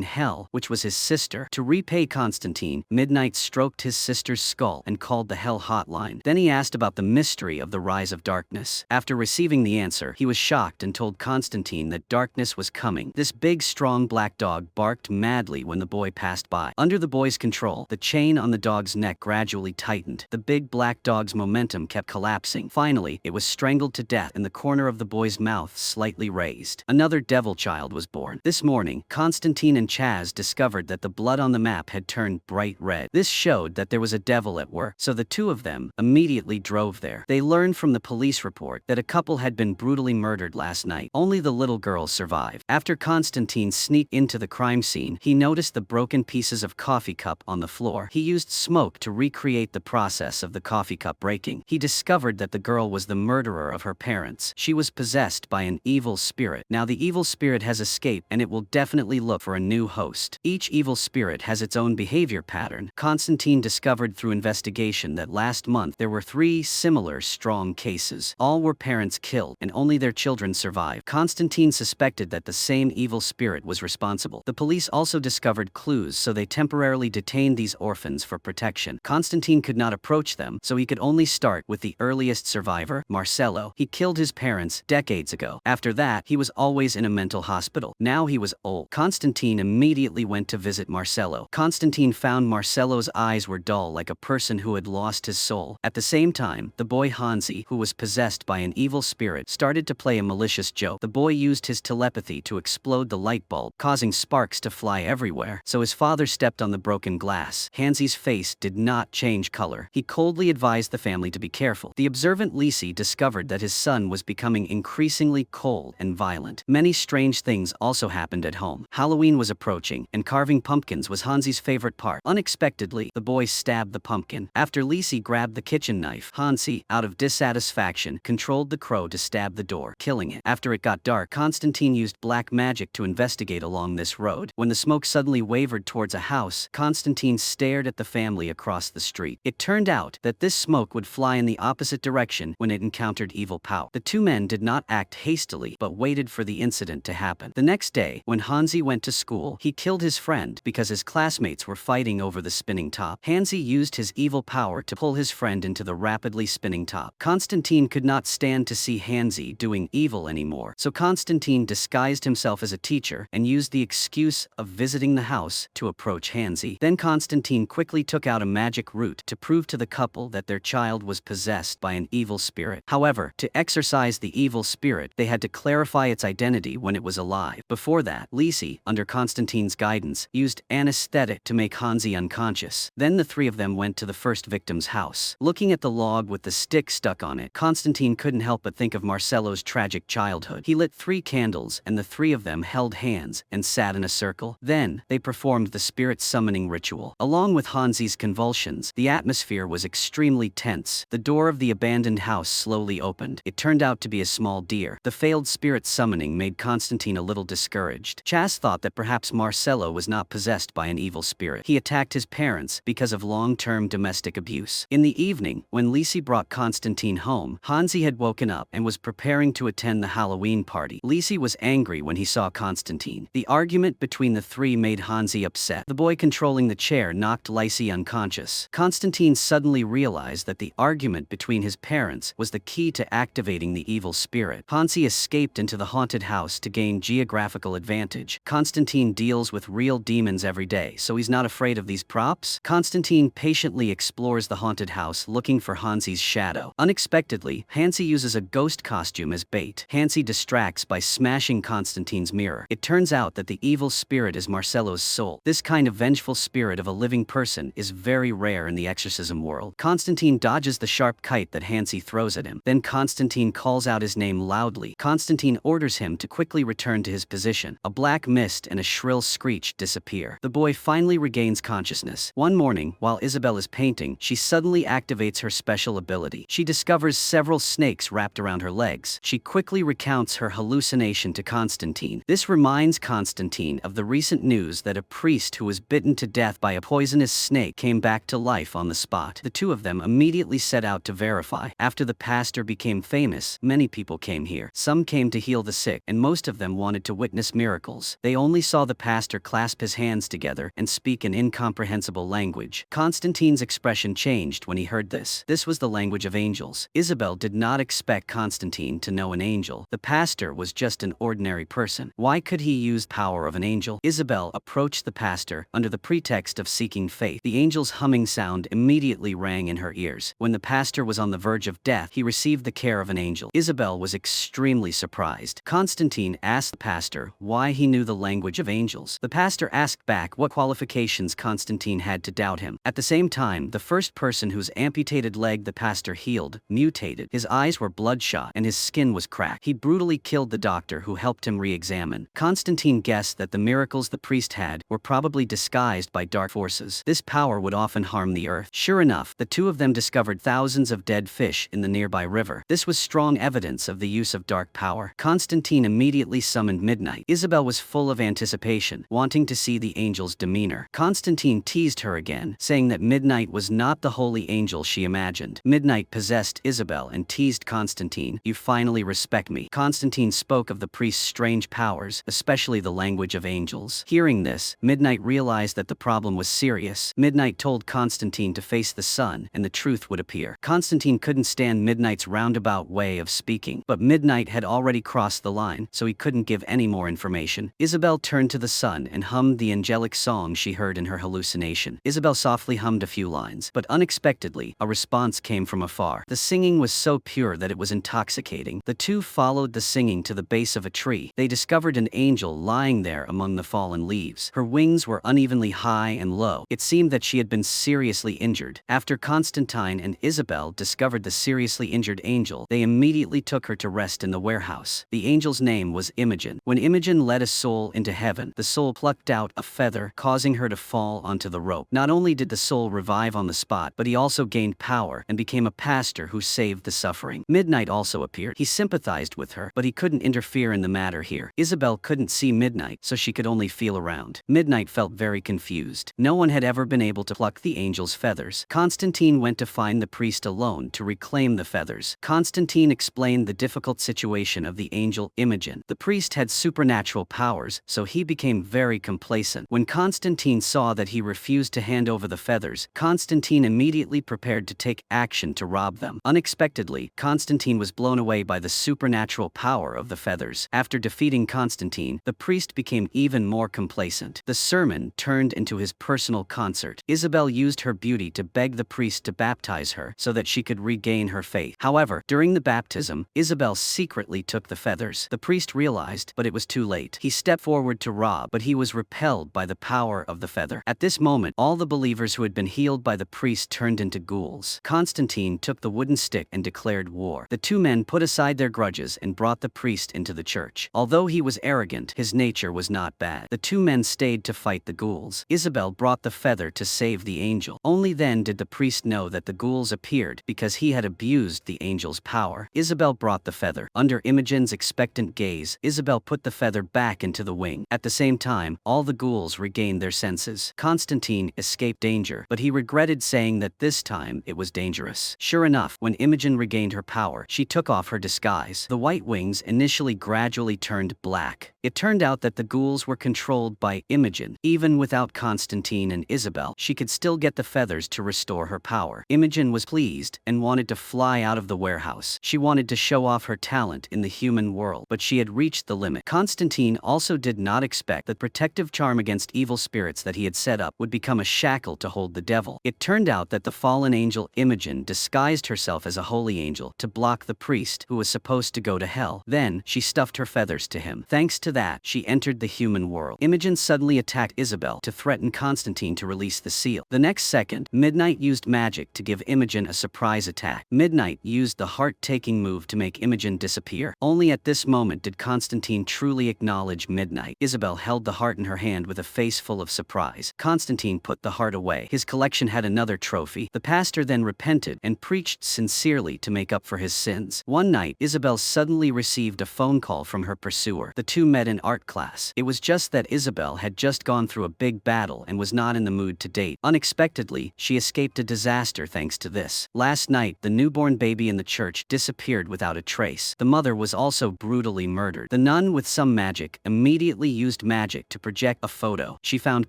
hell, which was his sister. To repay Constantine, Midnight stroked his sister's skull and called the Hell Hotline. Then he asked about the mystery of the rise of darkness. After receiving the answer, he was shocked and told Constantine that darkness was coming. This big, strong black dog barked madly when the boy passed by. Under the boy's control, the chain on the dog's neck gradually tightened. The big black dog's momentum kept collapsing. Finally, it was strangled to death and the corner of the boy's mouth slightly raised. Another devil child was born. This morning, Constantine and Chaz discovered that the blood on the map had turned bright red. This showed that there was a devil at work, so the two of them immediately drove there. They learned from the police report that a couple had been brutally murdered last night. Only the little girl survived. After Constantine sneaked into the crime scene, he noticed the broken pieces of coffee cup on the floor. He used smoke to recreate the process of the coffee cup breaking. He discovered that the girl was the murderer of her parents. She was possessed by an evil spirit. Now the evil spirit has escaped and it will definitely look for a new host. Each evil spirit has its own behavior pattern. Constantine discovered through investigation that last month there were 3 similar strong cases. All were parents killed and only their children survived. Constantine suspected that the same evil spirit was responsible. The police also discovered clues, so they temporarily detained these orphans for protection. Constantine could not approach them, so he could only start with the earliest survivor, Marcello. He killed his parents decades ago. After that, he was always in a mental hospital. Now he was old. Constantine immediately went to visit Marcello. Constantine found Marcello's eyes were dull like a person who had lost his soul. At the same time, the boy Hansi, who was possessed by an evil spirit, started to play a malicious joke. The boy used his telepathy to explode the light bulb, causing sparks to fly everywhere, so his father stepped on the broken glass. Hansi's face did not change color. He coldly advised the family to be careful. The observant Lisi discovered that his son was becoming increasingly cold and violent. Many strange things also happened at home. Halloween was approaching, and carving pumpkins was Hansi's favorite part. Unexpectedly, the boy stabbed the pumpkin. After Lisi grabbed the kitchen knife, Hansi, out of dissatisfaction, controlled the crow to stab the door, killing it. After it got dark, Constantine used black magic to investigate along this road. When the smoke suddenly wavered towards a house, Constantine stared at the family across the street. It turned out that this smoke would fly in the opposite direction when it encountered evil power. The two men did not act hastily, but waited for the incident to happen. The next day, when Hansi went to school, he killed his friend because his classmates were fighting over the spinning top. Hansi used his evil power to pull his friend into the rapidly spinning top. Constantine could not stand to see Hansi doing evil anymore, so Constantine disguised himself as a teacher and used the excuse of visiting the house to approach Hansi. Then Constantine quickly took out a magic root to prove to the couple that their child was possessed by an evil spirit. However, to exorcise the evil spirit, they had to clarify its identity when it was alive. Before that, Lisi, under Constantine's guidance, used anesthetic to make Hansi unconscious. Then the three of them went to the first victim's house. Looking at the log with the stick stuck on it, Constantine couldn't help but think of Marcello's tragic childhood. He lit 3 candles and the 3 of them held hands and sat in a circle. Then, they performed the spirit summoning ritual. Along with Hansi's convulsions, the atmosphere was extremely tense. The door of the abandoned house slowly opened. It turned out to be a small deer. The failed spirit summoning made Constantine a little discouraged. Chas thought that perhaps Marcello was not possessed by an evil spirit. He attacked his parents because of long-term domestic abuse. In the evening, when Lisi brought Constantine home, Hansi had woken up and was preparing to attend the Halloween party. Lisi was angry when he saw Constantine. The argument between the 3 made Hansi upset. The boy controlling the chair knocked Lisi unconscious. Constantine suddenly realized that the argument between his parents was the key to activating the evil spirit. Hansi escaped into the haunted house to gain geographical advantage. Constantine deals with real demons every day, so he's not afraid of these props. Constantine patiently explores the haunted house looking for Hansi's shadow. Unexpectedly, Hansi uses a ghost costume as bait. Hansi distracts by smashing Constantine's mirror. It turns out that the evil spirit is Marcello's soul. This kind of vengeful spirit of a living person is very rare in the exorcism world. Constantine dodges the sharp kite that Hansi throws at him. Then Constantine calls out his name loudly. Constantine orders him to quickly return to his position. A black mist and a shrill screech disappear. The boy finally regains consciousness. One morning, while Isabel is painting, she suddenly activates her special ability. She discovers several snakes wrapped around her legs. She quickly recounts her hallucination to Constantine. This reminds Constantine of the recent news that a priest who was bitten to death by a poisonous snake came back to life on the spot. The two of them immediately set out to verify. After the pastor became famous, famous. Many people came here. Some came to heal the sick, and most of them wanted to witness miracles. They only saw the pastor clasp his hands together and speak an incomprehensible language. Constantine's expression changed when he heard this. This was the language of angels. Isabel did not expect Constantine to know an angel. The pastor was just an ordinary person. Why could he use power of an angel? Isabel approached the pastor under the pretext of seeking faith. The angel's humming sound immediately rang in her ears. When the pastor was on the verge of death, he received the care of an angel. Isabel was extremely surprised. Constantine asked the pastor why he knew the language of angels. The pastor asked back what qualifications Constantine had to doubt him. At the same time, the first person whose amputated leg the pastor healed mutated. His eyes were bloodshot and his skin was cracked. He brutally killed the doctor who helped him re-examine. Constantine guessed that the miracles the priest had were probably disguised by dark forces. This power would often harm the earth. Sure enough, the two of them discovered thousands of dead fish in the nearby river. This was strong evidence of the use of dark power. Constantine immediately summoned Midnight. Isabel was full of anticipation, wanting to see the angel's demeanor. Constantine teased her again, saying that Midnight was not the holy angel she imagined. Midnight possessed Isabel and teased Constantine. "You finally respect me." Constantine spoke of the priest's strange powers, especially the language of angels. Hearing this, Midnight realized that the problem was serious. Midnight told Constantine to face the sun, and the truth would appear. Constantine couldn't stand Midnight's roundabout way of speaking, but Midnight had already crossed the line, so he couldn't give any more information. Isabel turned to the sun and hummed the angelic song she heard in her hallucination. Isabel softly hummed a few lines, but unexpectedly, a response came from afar. The singing was so pure that it was intoxicating. The two followed the singing to the base of a tree. They discovered an angel lying there among the fallen leaves. Her wings were unevenly high and low. It seemed that she had been seriously injured. After Constantine and Isabel discovered the seriously injured angel, they immediately took her to rest in the warehouse. The angel's name was Imogen. When Imogen led a soul into heaven, the soul plucked out a feather, causing her to fall onto the rope. Not only did the soul revive on the spot, but he also gained power and became a pastor who saved the suffering. Midnight also appeared. He sympathized with her, but he couldn't interfere in the matter here. Isabel couldn't see Midnight, so she could only feel around. Midnight felt very confused. No one had ever been able to pluck the angel's feathers. Constantine went to find the priest alone to reclaim the feathers. Constantine explained the difficult situation of the angel Imogen. The priest had supernatural powers, so he became very complacent. When Constantine saw that he refused to hand over the feathers, Constantine immediately prepared to take action to rob them. Unexpectedly, Constantine was blown away by the supernatural power of the feathers. After defeating Constantine, the priest became even more complacent. The sermon turned into his personal concert. Isabel used her beauty to beg the priest to baptize her so that she could regain her faith. However, during the baptism, Isabel secretly took the feathers. The priest realized, but it was too late. He stepped forward to rob, but he was repelled by the power of the feather. At this moment, all the believers who had been healed by the priest turned into ghouls. Constantine took the wooden stick and declared war. The two men put aside their grudges and brought the priest into the church. Although he was arrogant, his nature was not bad. The two men stayed to fight the ghouls. Isabel brought the feather to save the angel. Only then did the priest know that the ghouls appeared because he had abused the angel's power. Isabel brought the feather. Under Imogen's expectant gaze, Isabel put the feather back into the wing. At the same time, all the ghouls regained their senses. Constantine escaped danger, but he regretted saying that this time it was dangerous. Sure enough, when Imogen regained her power, she took off her disguise. The white wings initially gradually turned black. It turned out that the ghouls were controlled by Imogen. Even without Constantine and Isabel, she could still get the feathers to restore her power. Imogen was pleased and wanted to fly out of the warehouse. She wanted to show off her talent in the human world, but she had reached the limit. Constantine also did not expect that protective charm against evil spirits that he had set up would become a shackle to hold the devil. It turned out that the fallen angel Imogen disguised herself as a holy angel to block the priest who was supposed to go to hell. Then, she stuffed her feathers to him. Thanks to that, she entered the human world. Imogen suddenly attacked Isabel to threaten Constantine to release the seal. The next second, Midnight used magic to give Imogen a surprise attack. Midnight used the heart-taking move to make Imogen disappear. Only at this moment did Constantine truly acknowledge Midnight. Isabel held the heart in her hand with a face full of surprise. Constantine put the heart away. His collection had another trophy. The pastor then repented and preached sincerely to make up for his sins. One night, Isabel suddenly received a phone call from her pursuer. The two met in art class. It was just that Isabel had just gone through a big battle and was not in the mood to date. Unexpectedly, she escaped a disaster thanks to this. Last night, the newborn baby in the church disappeared disappeared without a trace. The mother was also brutally murdered. The nun, with some magic, immediately used magic to project a photo. She found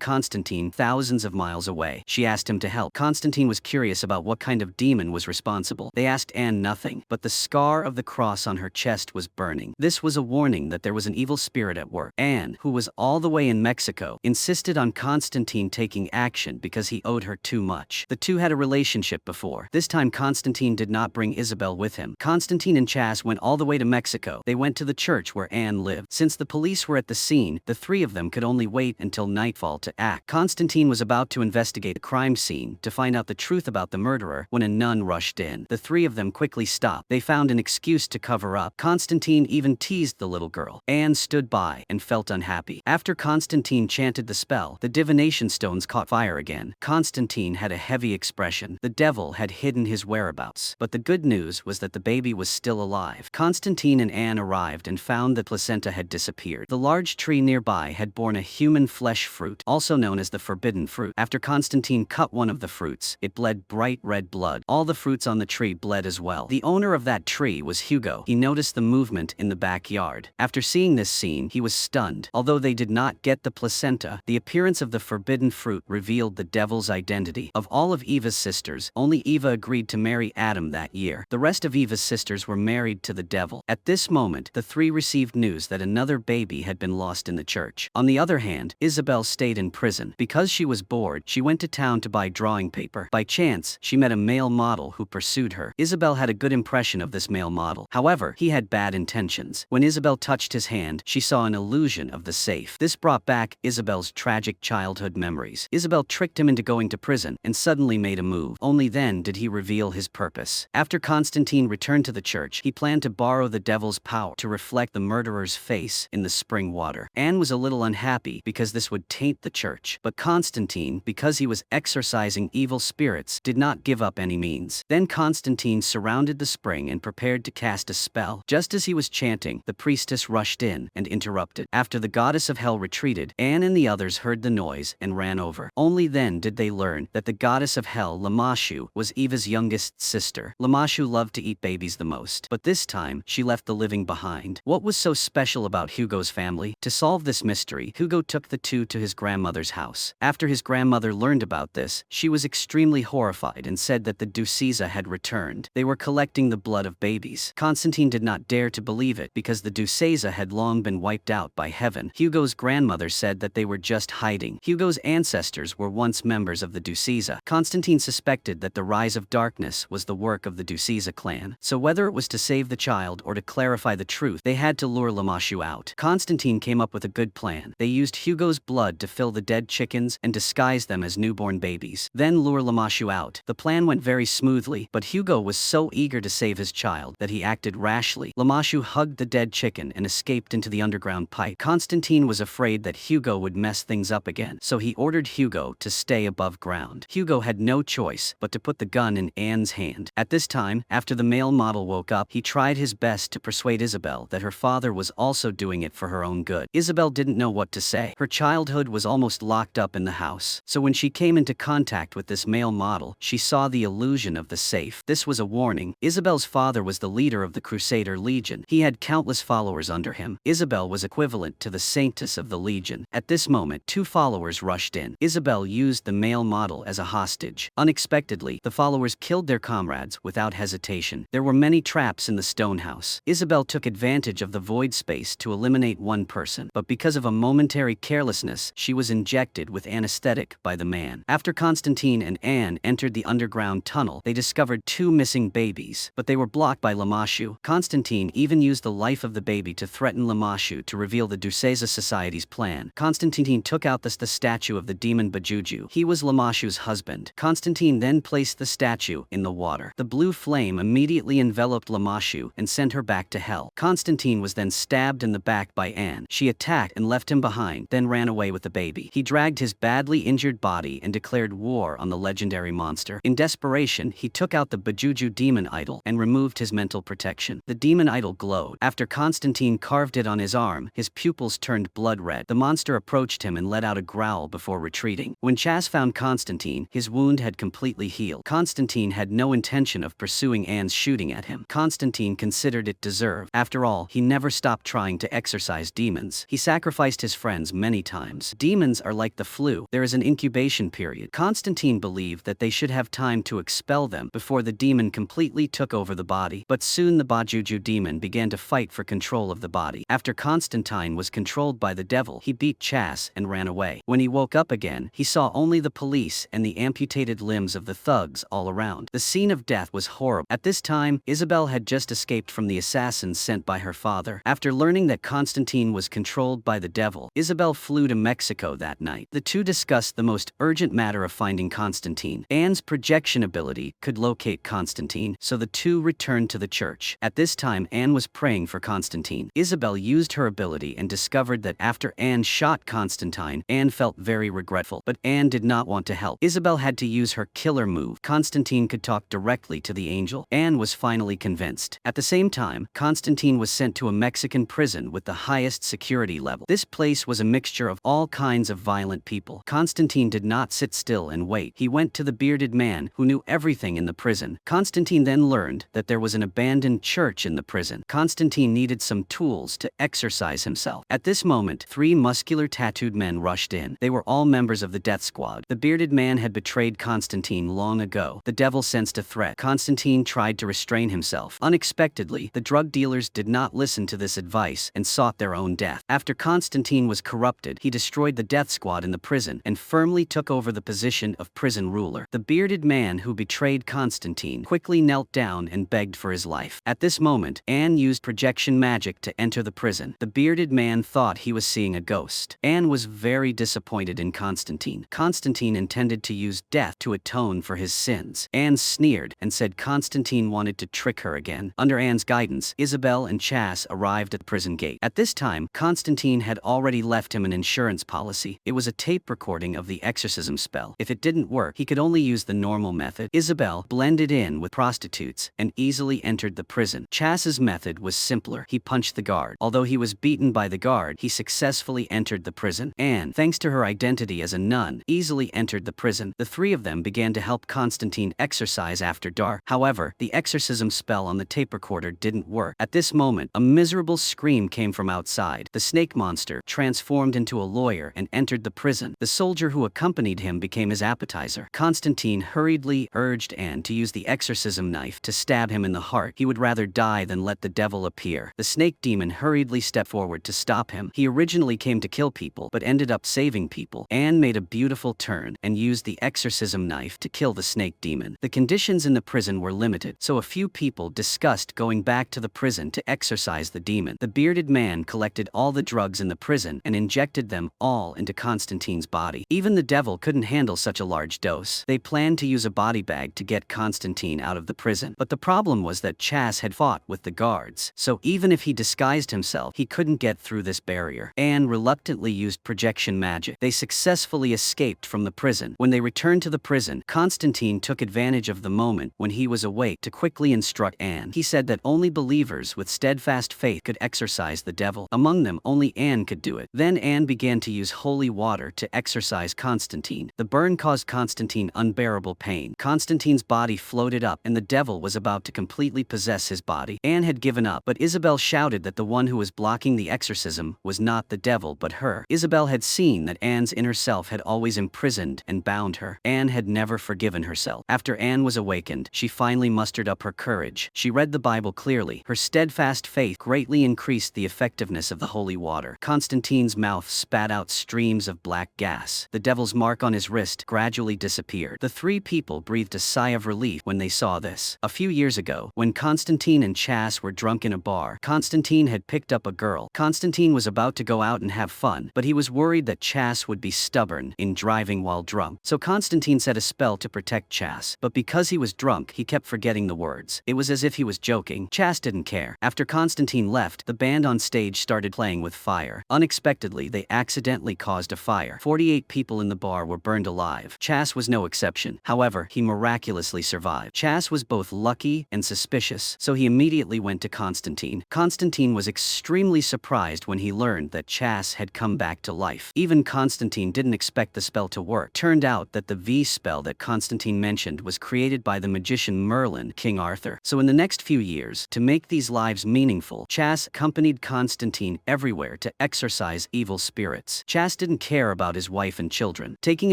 Constantine thousands of miles away. She asked him to help. Constantine was curious about what kind of demon was responsible. They asked Anne nothing, but the scar of the cross on her chest was burning. This was a warning that there was an evil spirit at work. Anne, who was all the way in Mexico, insisted on Constantine taking action because he owed her too much. The two had a relationship before. This time Constantine did not bring Isabel with him. Constantine and Chas went all the way to Mexico. They went to the church where Anne lived. Since the police were at the scene, the three of them could only wait until nightfall to act. Constantine was about to investigate the crime scene to find out the truth about the murderer when a nun rushed in. The three of them quickly stopped. They found an excuse to cover up. Constantine even teased the little girl. Anne stood by and felt unhappy. After Constantine chanted the spell, the divination stones caught fire again. Constantine had a heavy expression. The devil had hidden his whereabouts. But the good news was that the baby was still alive. Constantine and Anne arrived and found the placenta had disappeared. The large tree nearby had borne a human flesh fruit, also known as the forbidden fruit. After Constantine cut one of the fruits, it bled bright red blood. All the fruits on the tree bled as well. The owner of that tree was Hugo. He noticed the movement in the backyard. After seeing this scene, he was stunned. Although they did not get the placenta, the appearance of the forbidden fruit revealed the devil's identity. Of all of Eva's sisters, only Eva agreed to marry Adam that year. The rest of Eva's sisters were married to the devil. At this moment, the three received news that another baby had been lost in the church. On the other hand, Isabel stayed in prison. Because she was bored, she went to town to buy drawing paper. By chance, she met a male model who pursued her. Isabel had a good impression of this male model. However, he had bad intentions. When Isabel touched his hand, she saw an illusion of the safe. This brought back Isabel's tragic childhood memories. Isabel tricked him into going to prison and suddenly made a move. Only then did he reveal his purpose. After Constantine returned to the church, he planned to borrow the devil's power to reflect the murderer's face in the spring water. Anne was a little unhappy because this would taint the church, but Constantine, because he was exorcising evil spirits, did not give up any means. Then Constantine surrounded the spring and prepared to cast a spell. Just as he was chanting, the priestess rushed in and interrupted. After the goddess of hell retreated, Anne and the others heard the noise and ran over. Only then did they learn that the goddess of hell, Lamashu, was Eva's youngest sister. Lamashu loved to eat babies the most, but this time she left the living behind. What was so special about Hugo's family? To solve this mystery, Hugo took the two to his grandmother's house. After his grandmother learned about this, she was extremely horrified and said that the Ducesa had returned. They were collecting the blood of babies. Constantine did not dare to believe it because the Ducesa had long been wiped out by heaven. Hugo's grandmother said that they were just hiding. Hugo's ancestors were once members of the Ducesa. Constantine suspected that the rise of darkness was the work of the Ducesa clan. So whether it was to save the child or to clarify the truth, they had to lure Lamashu out. Constantine came up with a good plan. They used Hugo's blood to fill the dead chickens and disguise them as newborn babies. Then lure Lamashu out. The plan went very smoothly, but Hugo was so eager to save his child that he acted rashly. Lamashu hugged the dead chicken and escaped into the underground pipe. Constantine was afraid that Hugo would mess things up again, so he ordered Hugo to stay above ground. Hugo had no choice but to put the gun in Anne's hand. At this time, after the male model woke up, he tried his best to persuade Isabel that her father was also doing it for her own good. Isabel didn't know what to say. Her childhood was almost locked up in the house, so when she came into contact with this male model, she saw the illusion of the safe. This was a warning. Isabel's father was the leader of the Crusader Legion. He had countless followers under him. Isabel was equivalent to the saintess of the Legion. At this moment, two followers rushed in. Isabel used the male model as a hostage. Unexpectedly, the followers killed their comrades without hesitation. There were many traps in the stone house. Isabel took advantage of the void space to eliminate one person, but because of a momentary carelessness, she was injected with anesthetic by the man. After Constantine and Anne entered the underground tunnel, they discovered two missing babies, but they were blocked by Lamashu. Constantine even used the life of the baby to threaten Lamashu to reveal the Ducesa Society's plan. Constantine took out the statue of the demon Bajuju. He was Lamashu's husband. Constantine then placed the statue in the water. The blue flame immediately enveloped Lamashu and sent her back to hell. Constantine was then stabbed in the back by Anne. She attacked and left him behind, then ran away with the baby. He dragged his badly injured body and declared war on the legendary monster. In desperation, he took out the Bajuju demon idol and removed his mental protection. The demon idol glowed. After Constantine carved it on his arm, his pupils turned blood red. The monster approached him and let out a growl before retreating. When Chas found Constantine, his wound had completely healed. Constantine had no intention of pursuing Anne's shoe shooting at him. Constantine considered it deserved. After all, he never stopped trying to exorcise demons. He sacrificed his friends many times. Demons are like the flu. There is an incubation period. Constantine believed that they should have time to expel them before the demon completely took over the body. But soon the Bajuju demon began to fight for control of the body. After Constantine was controlled by the devil, he beat Chas and ran away. When he woke up again, he saw only the police and the amputated limbs of the thugs all around. The scene of death was horrible. At this time, Isabel had just escaped from the assassins sent by her father. After learning that Constantine was controlled by the devil, Isabel flew to Mexico that night. The two discussed the most urgent matter of finding Constantine. Anne's projection ability could locate Constantine, so the two returned to the church. At this time, Anne was praying for Constantine. Isabel used her ability and discovered that after Anne shot Constantine, Anne felt very regretful, but Anne did not want to help. Isabel had to use her killer move. Constantine could talk directly to the angel. Anne was finally convinced. At the same time, Constantine was sent to a Mexican prison with the highest security level. This place was a mixture of all kinds of violent people. Constantine did not sit still and wait. He went to the bearded man who knew everything in the prison. Constantine then learned that there was an abandoned church in the prison. Constantine needed some tools to exorcise himself. At this moment, 3 muscular tattooed men rushed in. They were all members of the death squad. The bearded man had betrayed Constantine long ago. The devil sensed a threat. Constantine tried to restrain himself. Unexpectedly, the drug dealers did not listen to this advice and sought their own death. After Constantine was corrupted, he destroyed the death squad in the prison and firmly took over the position of prison ruler. The bearded man who betrayed Constantine quickly knelt down and begged for his life. At this moment, Anne used projection magic to enter the prison. The bearded man thought he was seeing a ghost. Anne was very disappointed in Constantine. Constantine intended to use death to atone for his sins. Anne sneered and said Constantine wanted to trick her again. Under Anne's guidance, Isabel and Chas arrived at the prison gate. At this time, Constantine had already left him an insurance policy. It was a tape recording of the exorcism spell. If it didn't work, he could only use the normal method. Isabel blended in with prostitutes and easily entered the prison. Chas's method was simpler. He punched the guard. Although he was beaten by the guard, he successfully entered the prison. Anne, thanks to her identity as a nun, easily entered the prison. The 3 of them began to help Constantine exorcise after dark. However, the exorcism spell on the tape recorder didn't work. At this moment, a miserable scream came from outside. The snake monster transformed into a lawyer and entered the prison. The soldier who accompanied him became his appetizer. Constantine hurriedly urged Anne to use the exorcism knife to stab him in the heart. He would rather die than let the devil appear. The snake demon hurriedly stepped forward to stop him. He originally came to kill people, but ended up saving people. Anne made a beautiful turn and used the exorcism knife to kill the snake demon. The conditions in the prison were limited, so a few people discussed going back to the prison to exorcise the demon. The bearded man collected all the drugs in the prison and injected them all into Constantine's body. Even the devil couldn't handle such a large dose. They planned to use a body bag to get Constantine out of the prison. But the problem was that Chas had fought with the guards, so even if he disguised himself, he couldn't get through this barrier. Anne reluctantly used projection magic. They successfully escaped from the prison. When they returned to the prison, Constantine took advantage of the moment when he was awake to quickly instruct Anne. He said that only believers with steadfast faith could exorcise the devil. Among them, only Anne could do it. Then Anne began to use holy water to exorcise Constantine. The burn caused Constantine unbearable pain. Constantine's body floated up and the devil was about to completely possess his body. Anne had given up, but Isabel shouted that the one who was blocking the exorcism was not the devil but her. Isabel had seen that Anne's inner self had always imprisoned and bound her. Anne had never forgiven herself. After Anne was awakened, she finally mustered up her courage. She read the Bible clearly. Her steadfast faith greatly increased the effectiveness of the holy water. Constantine's mouth spat out streams of black gas. The devil's mark on his wrist gradually disappeared. The 3 people breathed a sigh of relief when they saw this. A few years ago, when Constantine and Chas were drunk in a bar, Constantine had picked up a girl. Constantine was about to go out and have fun, but he was worried that Chas would be stubborn in driving while drunk. So Constantine said a spell to protect Chas, but because he was drunk, he kept forgetting the words. It was as if he was joking. Chas didn't care. After Constantine left, the band on stage started playing with fire. Unexpectedly, they accidentally caused a fire. 48 people in the bar were burned alive. Chas was no exception. However, he miraculously survived. Chas was both lucky and suspicious, so he immediately went to Constantine. Constantine was extremely surprised when he learned that Chas had come back to life. Even Constantine didn't expect the spell to work. Turned out that the V spell that Constantine mentioned was created by the magician Merlin, King Arthur. So in the next few years, to make these lives meaningful, Chas accompanied Constantine everywhere to exorcise evil spirits. Chas didn't care about his wife and children. Taking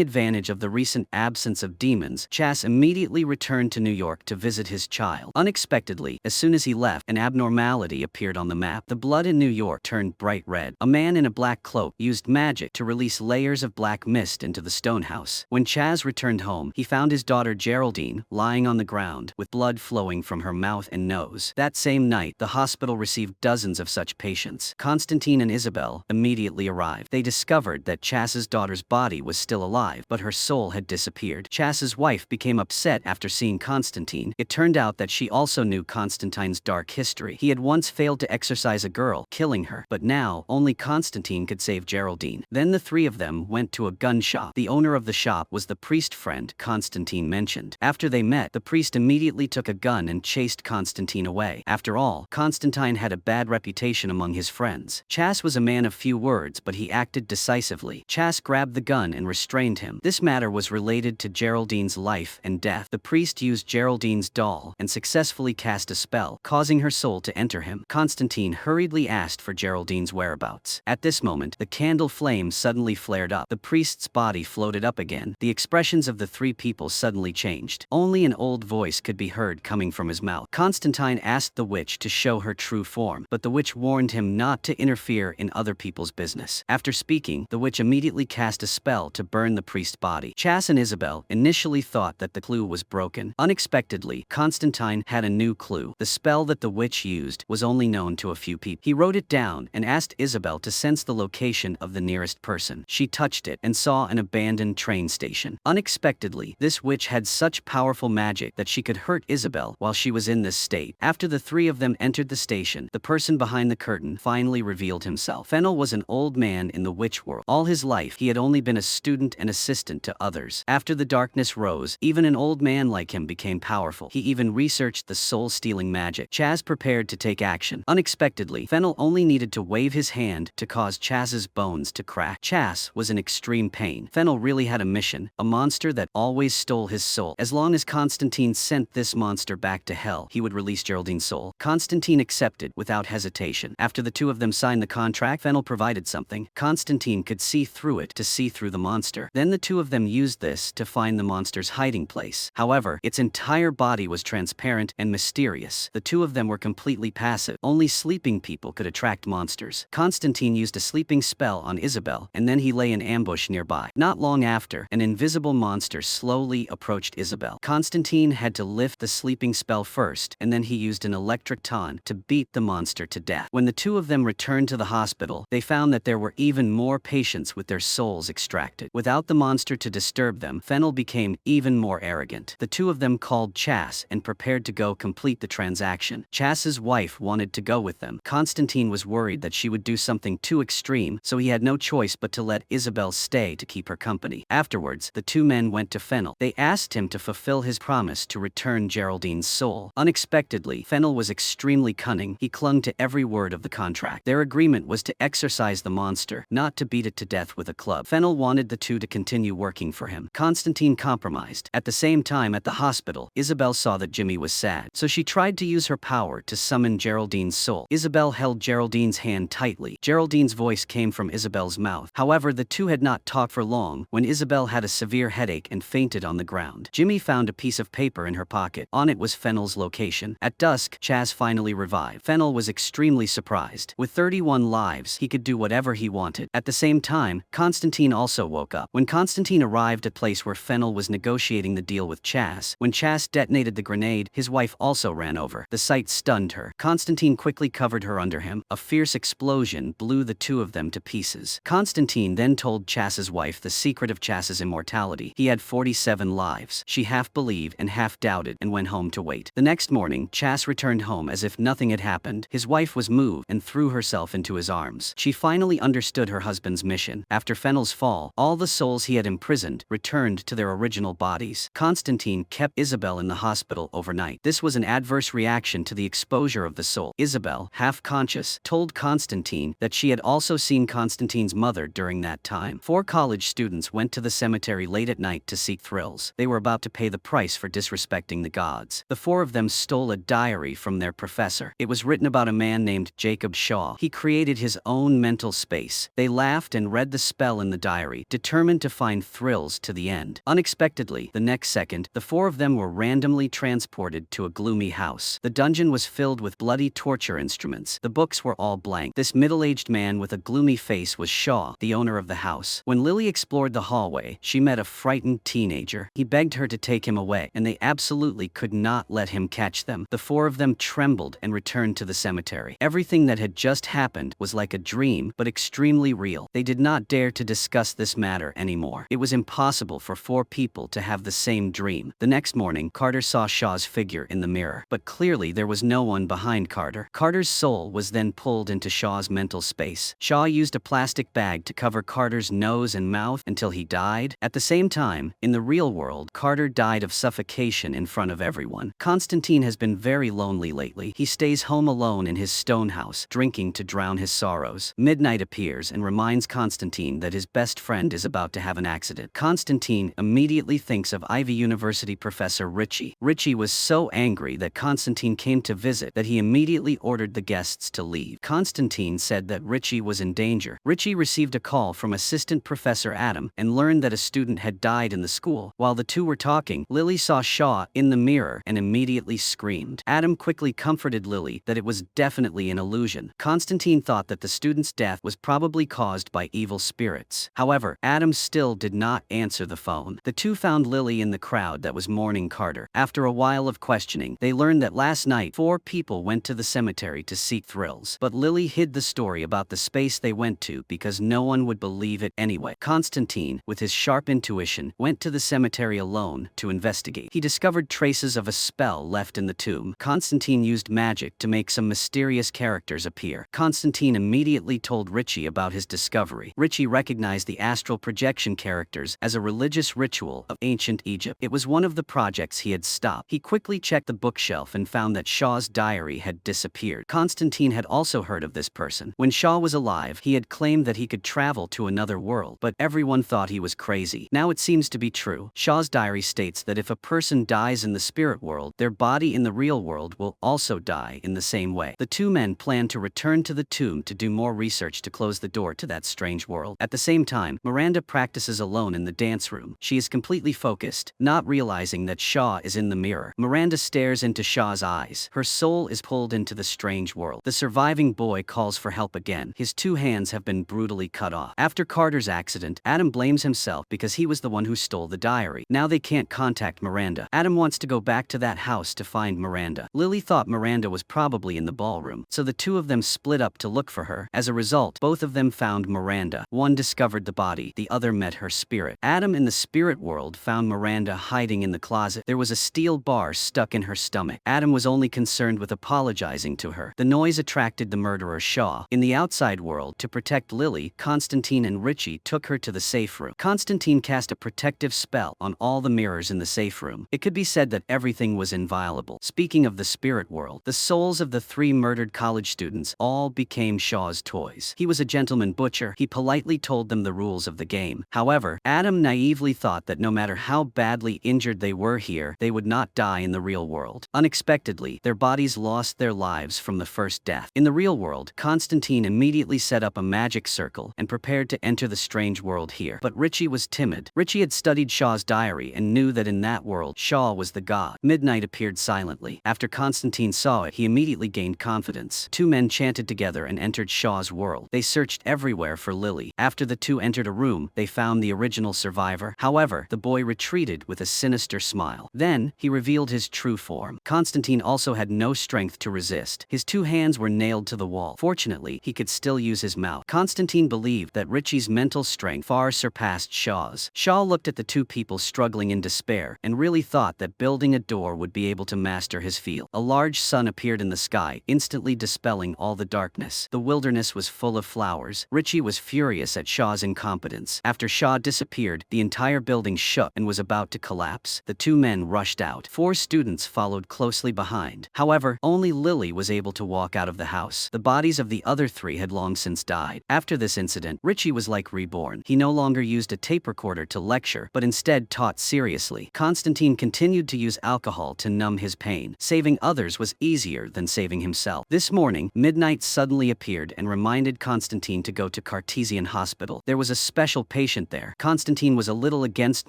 advantage of the recent absence of demons, Chas immediately returned to New York to visit his child. Unexpectedly, as soon as he left, an abnormality appeared on the map. The blood in New York turned bright red. A man in a black cloak used magic to release layers of black mist into the stone house. When Chas returned home, he found his daughter Geraldine lying on the ground with blood flowing from her mouth and nose. That same night, the hospital received dozens of such patients. Constantine and Isabel immediately arrived. They discovered that Chas's daughter's body was still alive, but her soul had disappeared. Chas's wife became upset after seeing Constantine. It turned out that she also knew Constantine's dark history. He had once failed to exorcise a girl, killing her, but now only Constantine could save Geraldine. Then the three of them went to a gun shop. The owner of the shop was the priest friend Constantine mentioned. After they met, the priest immediately took a gun and chased Constantine away. After all, Constantine had a bad reputation among his friends. Chas was a man of few words, but he acted decisively. Chas grabbed the gun and restrained him. This matter was related to Geraldine's life and death. The priest used Geraldine's doll and successfully cast a spell, causing her soul to enter him. Constantine hurriedly asked for Geraldine's whereabouts. At this moment, the candle flame suddenly flared up. The priest's body floated up again. The expressions of the three people suddenly changed. Only an old voice could be heard coming from his mouth. Constantine asked the witch to show her true form, but the witch warned him not to interfere in other people's business. After speaking, the witch immediately cast a spell to burn the priest's body. Chas and Isabel initially thought that the clue was broken. Unexpectedly, Constantine had a new clue. The spell that the witch used was only known to a few people. He wrote it down and asked Isabel to sense the location of the nearest person. She touched it and saw an abandoned train station. Unexpectedly, this witch had such powerful magic that she could hurt Isabel while she was in this state. After the three of them entered the station, the person behind the curtain finally revealed himself. Fennel was an old man in the witch world. All his life, he had only been a student and assistant to others. After the darkness rose, even an old man like him became powerful. He even researched the soul-stealing magic. Chas prepared to take action. Unexpectedly, Fennel only needed to wave his hand to cause Chas's bones to crack. Chas was in extreme pain. Fennel really had a mission, a monster that always stole his soul. As long as Constantine sent this monster back to hell, he would release Geraldine's soul. Constantine accepted without hesitation. After the two of them signed the contract, Fennel provided something. Constantine could see through it to see through the monster. Then the two of them used this to find the monster's hiding place. However, its entire body was transparent and mysterious. The two of them were completely passive. Only sleeping people could attract monsters. Constantine used a sleeping spell on Isabel, and then he lay in ambush nearby. Not long after, an invisible monster slowly approached Isabel. Constantine had to lift the sleeping spell first, and then he used an electric taunt to beat the monster to death. When the two of them returned to the hospital, they found that there were even more patients with their souls extracted. Without the monster to disturb them, Fennel became even more arrogant. The two of them called Chas and prepared to go complete the transaction. Chas's wife wanted to go with them. Constantine was worried that she would do something too extreme, so he had no choice but to let Isabel stay to keep her company. Afterwards, the two men went to Fennel. They asked him to fulfill his promise to return Geraldine's soul. Unexpectedly, Fennel was extremely cunning. He clung to every word of the contract. Their agreement was to exorcise the monster, not to beat it to death with a club. Fennel wanted the two to continue working for him. Constantine compromised. At the same time, at the hospital, Isabel saw that Jimmy was sad, so she tried to use her power to summon Geraldine's soul. Isabel held Geraldine's hand tightly. Geraldine's voice came from Isabel's mouth. However, the two had not talked for long when Isabel had a severe headache and fainted on the ground. Jimmy found a piece of paper in her pocket. On it was Fennel's location. At dusk, Chas finally revived. Fennel was extremely surprised. With 31 lives, he could do whatever he wanted. At the same time, Constantine also woke up. When Constantine arrived at the place where Fennel was negotiating the deal with Chas, when Chas detonated the grenade, his wife also ran over. The sight stunned her. Constantine quickly covered her under him. A fierce explosion blew the two of them to pieces. Constantine then told Chas's wife the secret of Chas's immortality. He had 47 lives. She half believed and half doubted and went home to wait. The next morning, Chas returned home as if nothing had happened. His wife was moved and threw herself into his arms. She finally understood her husband's mission. After Fennel's fall, all the souls he had imprisoned returned to their original bodies. Constantine kept Isabel in the hospital overnight. This was an adverse reaction to the exposure of the soul. Isabel, half conscious, told Constantine that she had also seen Constantine's mother during that time. 4 college students went to the cemetery late at night to seek thrills. They were about to pay the price for disrespecting the gods. secrets. The four of them stole a diary from their professor. It was written about a man named Jacob Shaw. He created his own mental space. They laughed and read the spell in the diary, determined to find thrills to the end. Unexpectedly, the next second, the four of them were randomly transported to a gloomy house. The dungeon was filled with bloody torture instruments. The books were all blank. This middle-aged man with a gloomy face was Shaw, the owner of the house. When Lily explored the hallway, she met a frightened teenager. He begged her to take him away, and they absolutely could not let him catch them. The four of them trembled and returned to the cemetery. Everything that had just happened was like a dream, but extremely real. They did not dare to discuss this matter anymore. It was impossible for four people to have the same dream. The next morning, Carter saw Shaw's figure in the mirror, but clearly there was no one behind Carter. Carter's soul was then pulled into Shaw's mental space. Shaw used a plastic bag to cover Carter's nose and mouth until he died. At the same time, in the real world, Carter died of suffocation in front of everyone. Constantine has been very lonely lately. He stays home alone in his stone house, drinking to drown his sorrows. Midnight appears and reminds Constantine that his best friend is about to have an accident. Constantine immediately thinks of Ivy University professor Richie. Richie was so angry that Constantine came to visit that he immediately ordered the guests to leave. Constantine said that Richie was in danger. Richie received a call from assistant professor Adam and learned that a student had died in the school. While the two were talking, Lily saw Shaw in the mirror and immediately screamed. Adam quickly comforted Lily that it was definitely an illusion. Constantine thought that the student's death was probably caused by evil spirits. However, Adam still did not answer the phone. The two found Lily in the crowd that was mourning Carter. After a while of questioning, they learned that last night 4 people went to the cemetery to seek thrills. But Lily hid the story about the space they went to because no one would believe it anyway. Constantine, with his sharp intuition, went to the cemetery alone to investigate. He discovered traces of a spell left in the tomb. Constantine used magic to make some mysterious characters appear. Constantine immediately told Richie about his discovery. Richie recognized the astral projection characters as a religious ritual of ancient Egypt. It was one of the projects he had stopped. He quickly checked the bookshelf and found that Shaw's diary had disappeared. Constantine had also heard of this person. When Shaw was alive, he had claimed that he could travel to another world, but everyone thought he was crazy. Now it seems to be true. Shaw's diary states that if a person dies in the spirit world, their body in the real world will also die in the same way. The two men plan to return to the tomb to do more research to close the door to that strange world. At the same time, Miranda practices alone in the dance room. She is completely focused, not realizing that Shaw is in the mirror. Miranda stares into Shaw's eyes. Her soul is pulled into the strange world. The surviving boy calls for help again. His 2 hands have been brutally cut off. After Carter's accident, Adam blames himself because he was the one who stole the diary. Now they can't contact Miranda. Adam wants to go back to that house to find Miranda. Lily thought Miranda was probably in the ballroom, so the two of them split up to look for her. As a result, both of them found Miranda. One discovered the body, the other met her spirit. Adam in the spirit world found Miranda hiding in the closet. There was a steel bar stuck in her stomach. Adam was only concerned with apologizing to her. The noise attracted the murderer Shaw. In the outside world, to protect Lily, Constantine and Richie took her to the safe room. Constantine cast a protective spell on all the mirrors in the safe room. It could be said that everything was inviolable. Speaking of the spirit world, the souls of the 3 murdered college students all became Shaw's toys. He was a gentleman butcher. He politely told them the rules of the game. However, Adam naively thought that no matter how badly injured they were here, they would not die in the real world. Unexpectedly, their bodies lost their lives from the first death. In the real world, Constantine immediately set up a magic circle and prepared to enter the strange world here. But Richie was timid. Richie had studied Shaw's diary and knew that in that world, Shaw was the god. Midnight appeared silently. After Constantine saw it, he immediately gained confidence. 2 men chanted together and entered Shaw's world. They searched everywhere for Lily. After the 2 entered a room, they found the original survivor. However, the boy retreated with a sinister smile. Then, he revealed his true form. Constantine also had no strength to resist. His 2 hands were nailed to the wall. Fortunately, he could still use his mouth. Constantine believed that Richie's mental strength far surpassed Shaw's. Shaw looked at the 2 people struggling in despair and really thought that building a door would be able to master his field. A large sun appeared in the sky, instantly dispelling all the darkness. The wilderness was full of flowers. Richie was furious at Shaw's incompetence. After Shaw disappeared, the entire building shook and was about to collapse. The 2 men rushed out. 4 students followed closely behind. However, only Lily was able to walk out of the house. The bodies of the other 3 had long since died. After this incident, Richie was like reborn. He no longer used a tape recorder to lecture, but instead taught seriously. Constantine continued to use alcohol alcohol to numb his pain. Saving others was easier than saving himself. This morning, Midnight suddenly appeared and reminded Constantine to go to Cartesian Hospital. There was a special patient there. Constantine was a little against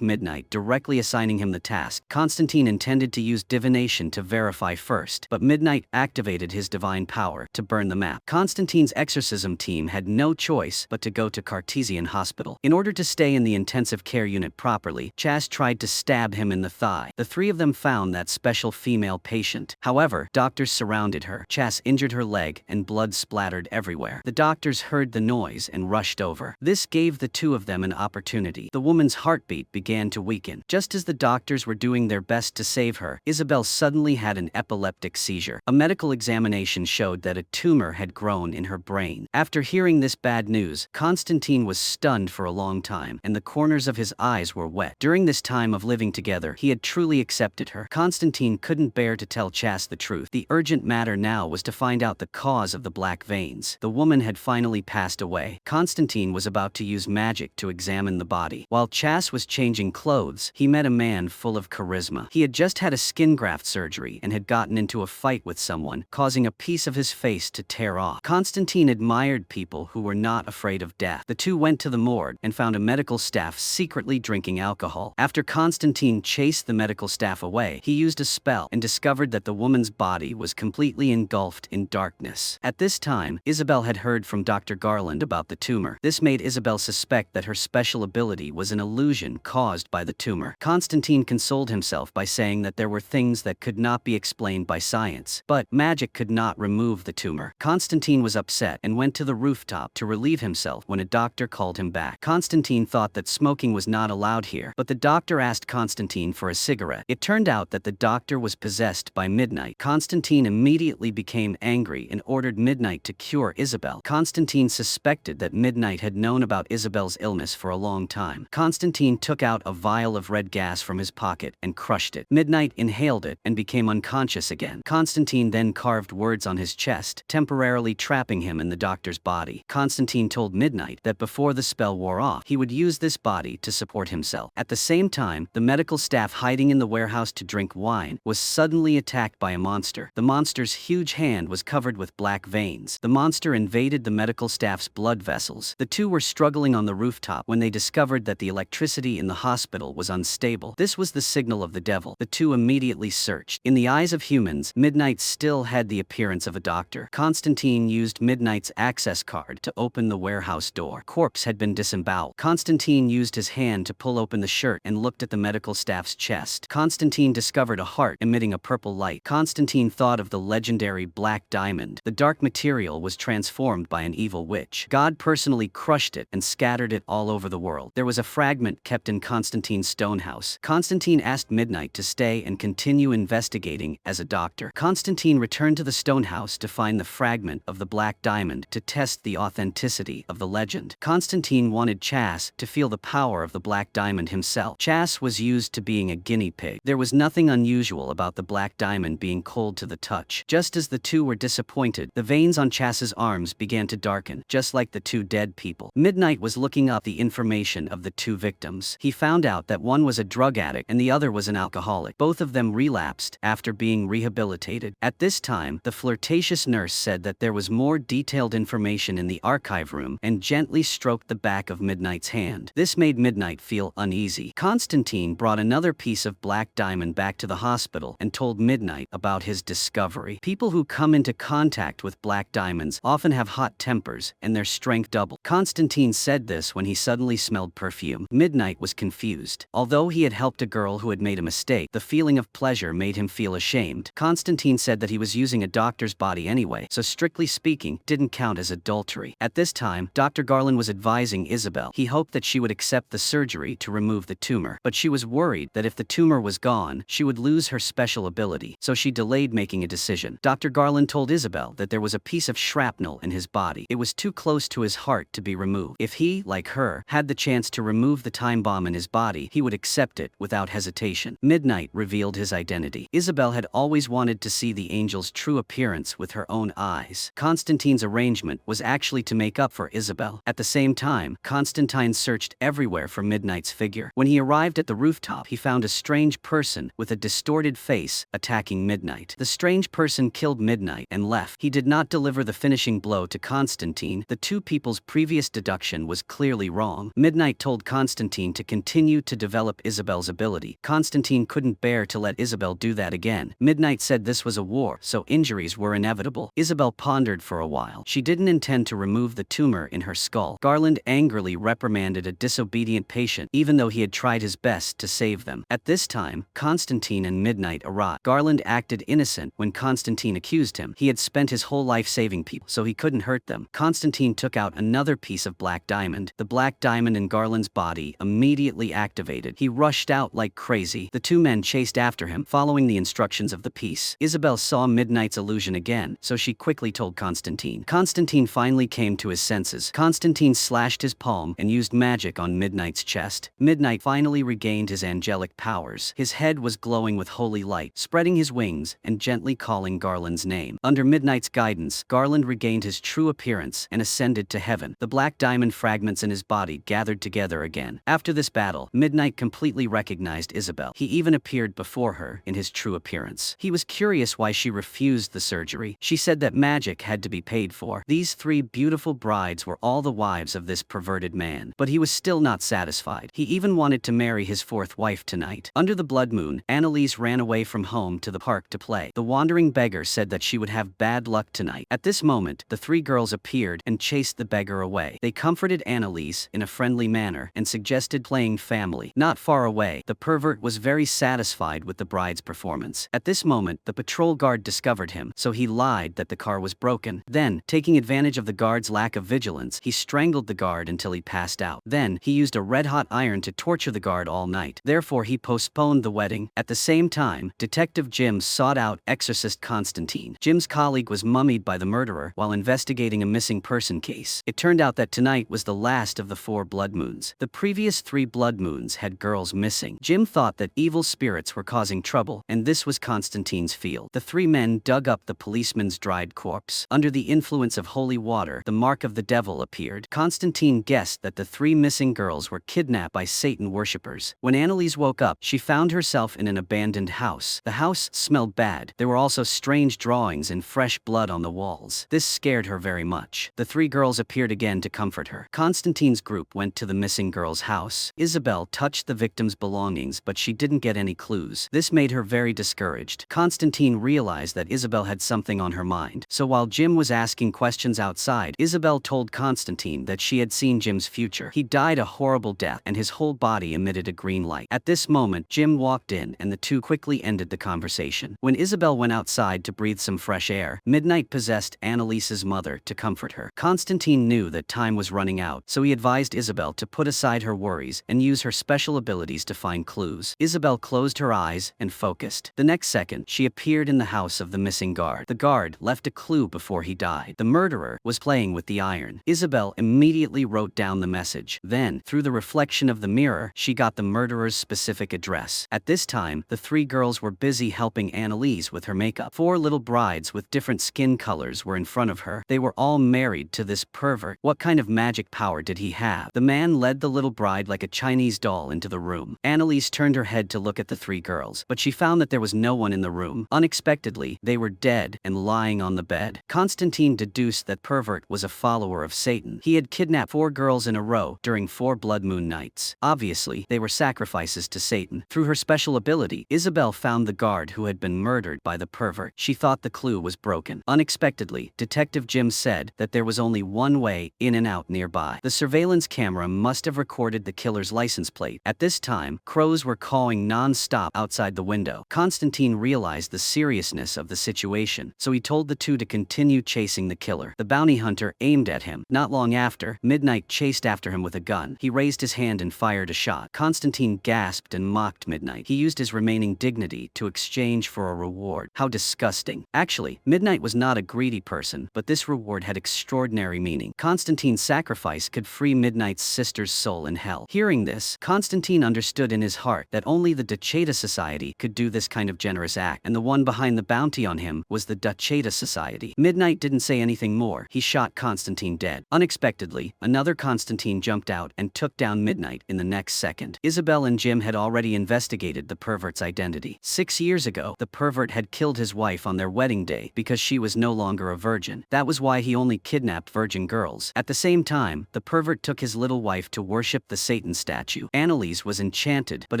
Midnight directly assigning him the task. Constantine intended to use divination to verify first, but Midnight activated his divine power to burn the map. Constantine's exorcism team had no choice but to go to Cartesian Hospital. In order to stay in the intensive care unit properly, Chas tried to stab him in the thigh. The three of them found that special female patient. However, doctors surrounded her. Chas injured her leg and blood splattered everywhere. The doctors heard the noise and rushed over. This gave the two of them an opportunity. The woman's heartbeat began to weaken. Just as the doctors were doing their best to save her, Isabel suddenly had an epileptic seizure. A medical examination showed that a tumor had grown in her brain. After hearing this bad news, Constantine was stunned for a long time, and the corners of his eyes were wet. During this time of living together, he had truly accepted her. Constantine couldn't bear to tell Chas the truth. The urgent matter now was to find out the cause of the black veins. The woman had finally passed away. Constantine was about to use magic to examine the body. While Chas was changing clothes, he met a man full of charisma. He had just had a skin graft surgery and had gotten into a fight with someone, causing a piece of his face to tear off. Constantine admired people who were not afraid of death. The two went to the morgue and found a medical staff secretly drinking alcohol. After Constantine chased the medical staff away, he used a spell and discovered that the woman's body was completely engulfed in darkness. At this time, Isabel had heard from Dr. Garland about the tumor. This made Isabel suspect that her special ability was an illusion caused by the tumor. Constantine consoled himself by saying that there were things that could not be explained by science, but magic could not remove the tumor. Constantine was upset and went to the rooftop to relieve himself when a doctor called him back. Constantine thought that smoking was not allowed here, but the doctor asked Constantine for a cigarette. It turned out that the doctor was possessed by Midnight. Constantine immediately became angry and ordered Midnight to cure Isabel. Constantine suspected that Midnight had known about Isabel's illness for a long time. Constantine took out a vial of red gas from his pocket and crushed it. Midnight inhaled it and became unconscious again. Constantine then carved words on his chest, temporarily trapping him in the doctor's body. Constantine told Midnight that before the spell wore off, he would use this body to support himself. At the same time, the medical staff hiding in the warehouse to drink wine was suddenly attacked by a monster. The monster's huge hand was covered with black veins. The monster invaded the medical staff's blood vessels. The two were struggling on the rooftop when they discovered that the electricity in the hospital was unstable. This was the signal of the devil. The two immediately searched. In the eyes of humans, Midnight still had the appearance of a doctor. Constantine used Midnight's access card to open the warehouse door. Corpse had been disemboweled. Constantine used his hand to pull open the shirt and looked at the medical staff's chest. Constantine discovered a heart emitting a purple light. Constantine thought of the legendary black diamond. The dark material was transformed by an evil witch. God personally crushed it and scattered it all over the world. There was a fragment kept in Constantine's stone house. Constantine asked Midnight to stay and continue investigating as a doctor. Constantine returned to the stone house to find the fragment of the black diamond to test the authenticity of the legend. Constantine wanted Chas to feel the power of the black diamond himself. Chas was used to being a guinea pig. There was nothing unusual about the black diamond being cold to the touch. Just as the two were disappointed, the veins on Chas's arms began to darken, just like the two dead people. Midnight was looking up the information of the two victims. He found out that one was a drug addict and the other was an alcoholic. Both of them relapsed after being rehabilitated. At this time, the flirtatious nurse said that there was more detailed information in the archive room and gently stroked the back of Midnight's hand. This made Midnight feel uneasy. Constantine brought another piece of black diamond back to the hospital and told Midnight about his discovery. People who come into contact with black diamonds often have hot tempers and their strength doubled. Constantine said this when he suddenly smelled perfume. Midnight was confused. Although he had helped a girl who had made a mistake, the feeling of pleasure made him feel ashamed. Constantine said that he was using a doctor's body anyway, so strictly speaking, didn't count as adultery. At this time, Dr. Garland was advising Isabel. He hoped that she would accept the surgery to remove the tumor, but she was worried that if the tumor was gone, she would lose her special ability, so she delayed making a decision. Dr. Garland told Isabel that there was a piece of shrapnel in his body. It was too close to his heart to be removed. If he, like her, had the chance to remove the time bomb in his body, he would accept it without hesitation. Midnight revealed his identity. Isabel had always wanted to see the angel's true appearance with her own eyes. Constantine's arrangement was actually to make up for Isabel. At the same time, Constantine searched everywhere for Midnight's figure. When he arrived at the rooftop, he found a strange person with with a distorted face, attacking Midnight. The strange person killed Midnight and left. He did not deliver the finishing blow to Constantine. The two people's previous deduction was clearly wrong. Midnight told Constantine to continue to develop Isabel's ability. Constantine couldn't bear to let Isabel do that again. Midnight said this was a war, so injuries were inevitable. Isabel pondered for a while. She didn't intend to remove the tumor in her skull. Garland angrily reprimanded a disobedient patient, even though he had tried his best to save them. At this time, Constantine and Midnight arrived. Garland acted innocent when Constantine accused him. He had spent his whole life saving people, so he couldn't hurt them. Constantine took out another piece of black diamond. The black diamond in Garland's body immediately activated. He rushed out like crazy. The two men chased after him, following the instructions of the piece. Isabel saw Midnight's illusion again, so she quickly told Constantine. Constantine finally came to his senses. Constantine slashed his palm and used magic on Midnight's chest. Midnight finally regained his angelic powers. His head was glowing with holy light, spreading his wings and gently calling Garland's name. Under Midnight's guidance, Garland regained his true appearance and ascended to heaven. The black diamond fragments in his body gathered together again. After this battle, Midnight completely recognized Isabel. He even appeared before her in his true appearance. He was curious why she refused the surgery. She said that magic had to be paid for. These three beautiful brides were all the wives of this perverted man. But he was still not satisfied. He even wanted to marry his fourth wife tonight. Under the blood moon, Annalise ran away from home to the park to play. The wandering beggar said that she would have bad luck tonight. At this moment, the three girls appeared and chased the beggar away. They comforted Annalise in a friendly manner and suggested playing family. Not far away, the pervert was very satisfied with the bride's performance. At this moment, the patrol guard discovered him, so he lied that the car was broken. Then, taking advantage of the guard's lack of vigilance, he strangled the guard until he passed out. Then, he used a red-hot iron to torture the guard all night. Therefore, he postponed the wedding. At the same time, Detective Jim sought out exorcist Constantine. Jim's colleague was mummied by the murderer while investigating a missing person case. It turned out that tonight was the last of the 4 blood moons. The previous 3 blood moons had girls missing. Jim thought that evil spirits were causing trouble, and this was Constantine's field. The 3 men dug up the policeman's dried corpse. Under the influence of holy water, the mark of the devil appeared. Constantine guessed that the 3 missing girls were kidnapped by Satan worshippers. When Annalise woke up, she found herself in an abandoned house. The house smelled bad. There were also strange drawings and fresh blood on the walls. This scared her very much. The 3 girls appeared again to comfort her. Constantine's group went to the missing girl's house. Isabel touched the victim's belongings, but she didn't get any clues. This made her very discouraged. Constantine realized that Isabel had something on her mind. So while Jim was asking questions outside, Isabel told Constantine that she had seen Jim's future. He died a horrible death, and his whole body emitted a green light. At this moment, Jim walked in, and the two quickly ended the conversation. When Isabel went outside to breathe some fresh air, Midnight possessed Annalise's mother to comfort her. Constantine knew that time was running out, so he advised Isabel to put aside her worries and use her special abilities to find clues. Isabel closed her eyes and focused. The next second, she appeared in the house of the missing guard. The guard left a clue before he died. The murderer was playing with the iron. Isabel immediately wrote down the message. Then, through the reflection of the mirror, she got the murderer's specific address. At this time, the 3 girls were busy helping Annalise with her makeup. 4 little brides with different skin colors were in front of her. They were all married to this pervert. What kind of magic power did he have? The man led the little bride like a Chinese doll into the room. Annalise turned her head to look at the 3 girls, but she found that there was no one in the room. Unexpectedly, they were dead and lying on the bed. Constantine deduced that pervert was a follower of Satan. He had kidnapped 4 girls in a row during 4 blood moon nights. Obviously, they were sacrifices to Satan. Through her special ability, Isabel found the guard who had been murdered by the pervert. She thought the clue was broken. Unexpectedly, Detective Jim said that there was only one way in and out nearby. The surveillance camera must have recorded the killer's license plate. At this time, crows were cawing non-stop outside the window. Constantine realized the seriousness of the situation, so he told the two to continue chasing the killer. The bounty hunter aimed at him. Not long after, Midnight chased after him with a gun. He raised his hand and fired a shot. Constantine gasped and mocked Midnight. He used his remaining dignity to exchange for a reward. How disgusting. Actually, Midnight was not a greedy person, but this reward had extraordinary meaning. Constantine's sacrifice could free Midnight's sister's soul in hell. Hearing this, Constantine understood in his heart that only the Ducheta Society could do this kind of generous act, and the one behind the bounty on him was the Ducheta Society. Midnight didn't say anything more. He shot Constantine dead. Unexpectedly, another Constantine jumped out and took down Midnight in the next second. Isabel and Jim had already investigated the pervert's identity. 6 years ago, the pervert had killed his wife on their wedding day because she was no longer a virgin. That was why he only kidnapped virgin girls. At the same time, the pervert took his little wife to worship the Satan statue. Annalise was enchanted, but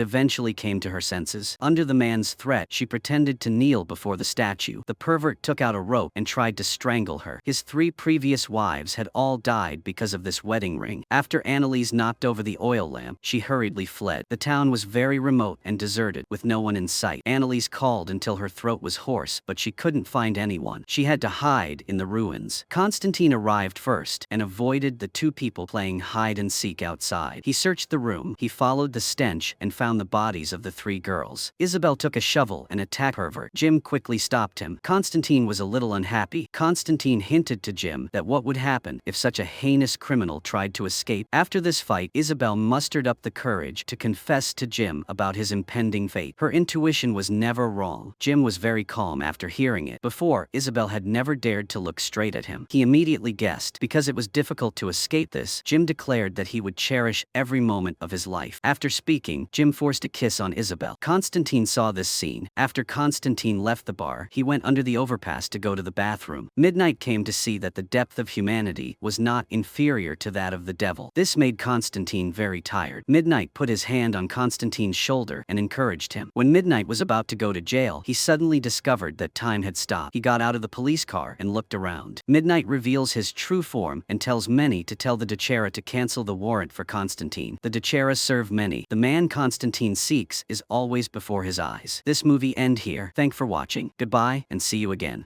eventually came to her senses. Under the man's threat, she pretended to kneel before the statue. The pervert took out a rope and tried to strangle her. His 3 previous wives had all died because of this wedding ring. After Annalise knocked over the oil lamp, she hurriedly fled. The town was very remote and deserted, with no one in sight. Annalise called until her throat was hoarse, but she couldn't find anyone. She had to hide in the ruins. Constantine arrived first and avoided the 2 people playing hide and seek outside. He searched the room, he followed the stench and found the bodies of the 3 girls. Isabel took a shovel and attacked pervert. Jim quickly stopped him. Constantine was a little unhappy. Constantine hinted to Jim that what would happen if such a heinous criminal tried to escape. After this fight, Isabel mustered up the courage to confess to Jim about his impending fate. Her intuition was never wrong. Jim was very calm after hearing it. Before, Isabel had never dared to look straight at him. He immediately guessed. Because it was difficult to escape this, Jim declared that he would cherish every moment of his life. After speaking, Jim forced a kiss on Isabel. Constantine saw this scene. After Constantine left the bar, he went under the overpass to go to the bathroom. Midnight came to see that the depth of humanity was not inferior to that of the devil. This made Constantine very tired. Midnight put his hand on Constantine's shoulder and encouraged him. When Midnight was about to go to jail, he suddenly discovered that time had stopped. He got out of the police car and looked around. Midnight reveals his true form and tells many to tell the Duchera to cancel the warrant for Constantine. The Duchera serve many. The man Constantine seeks is always before his eyes. This movie ends here. Thanks for watching. Goodbye and see you again.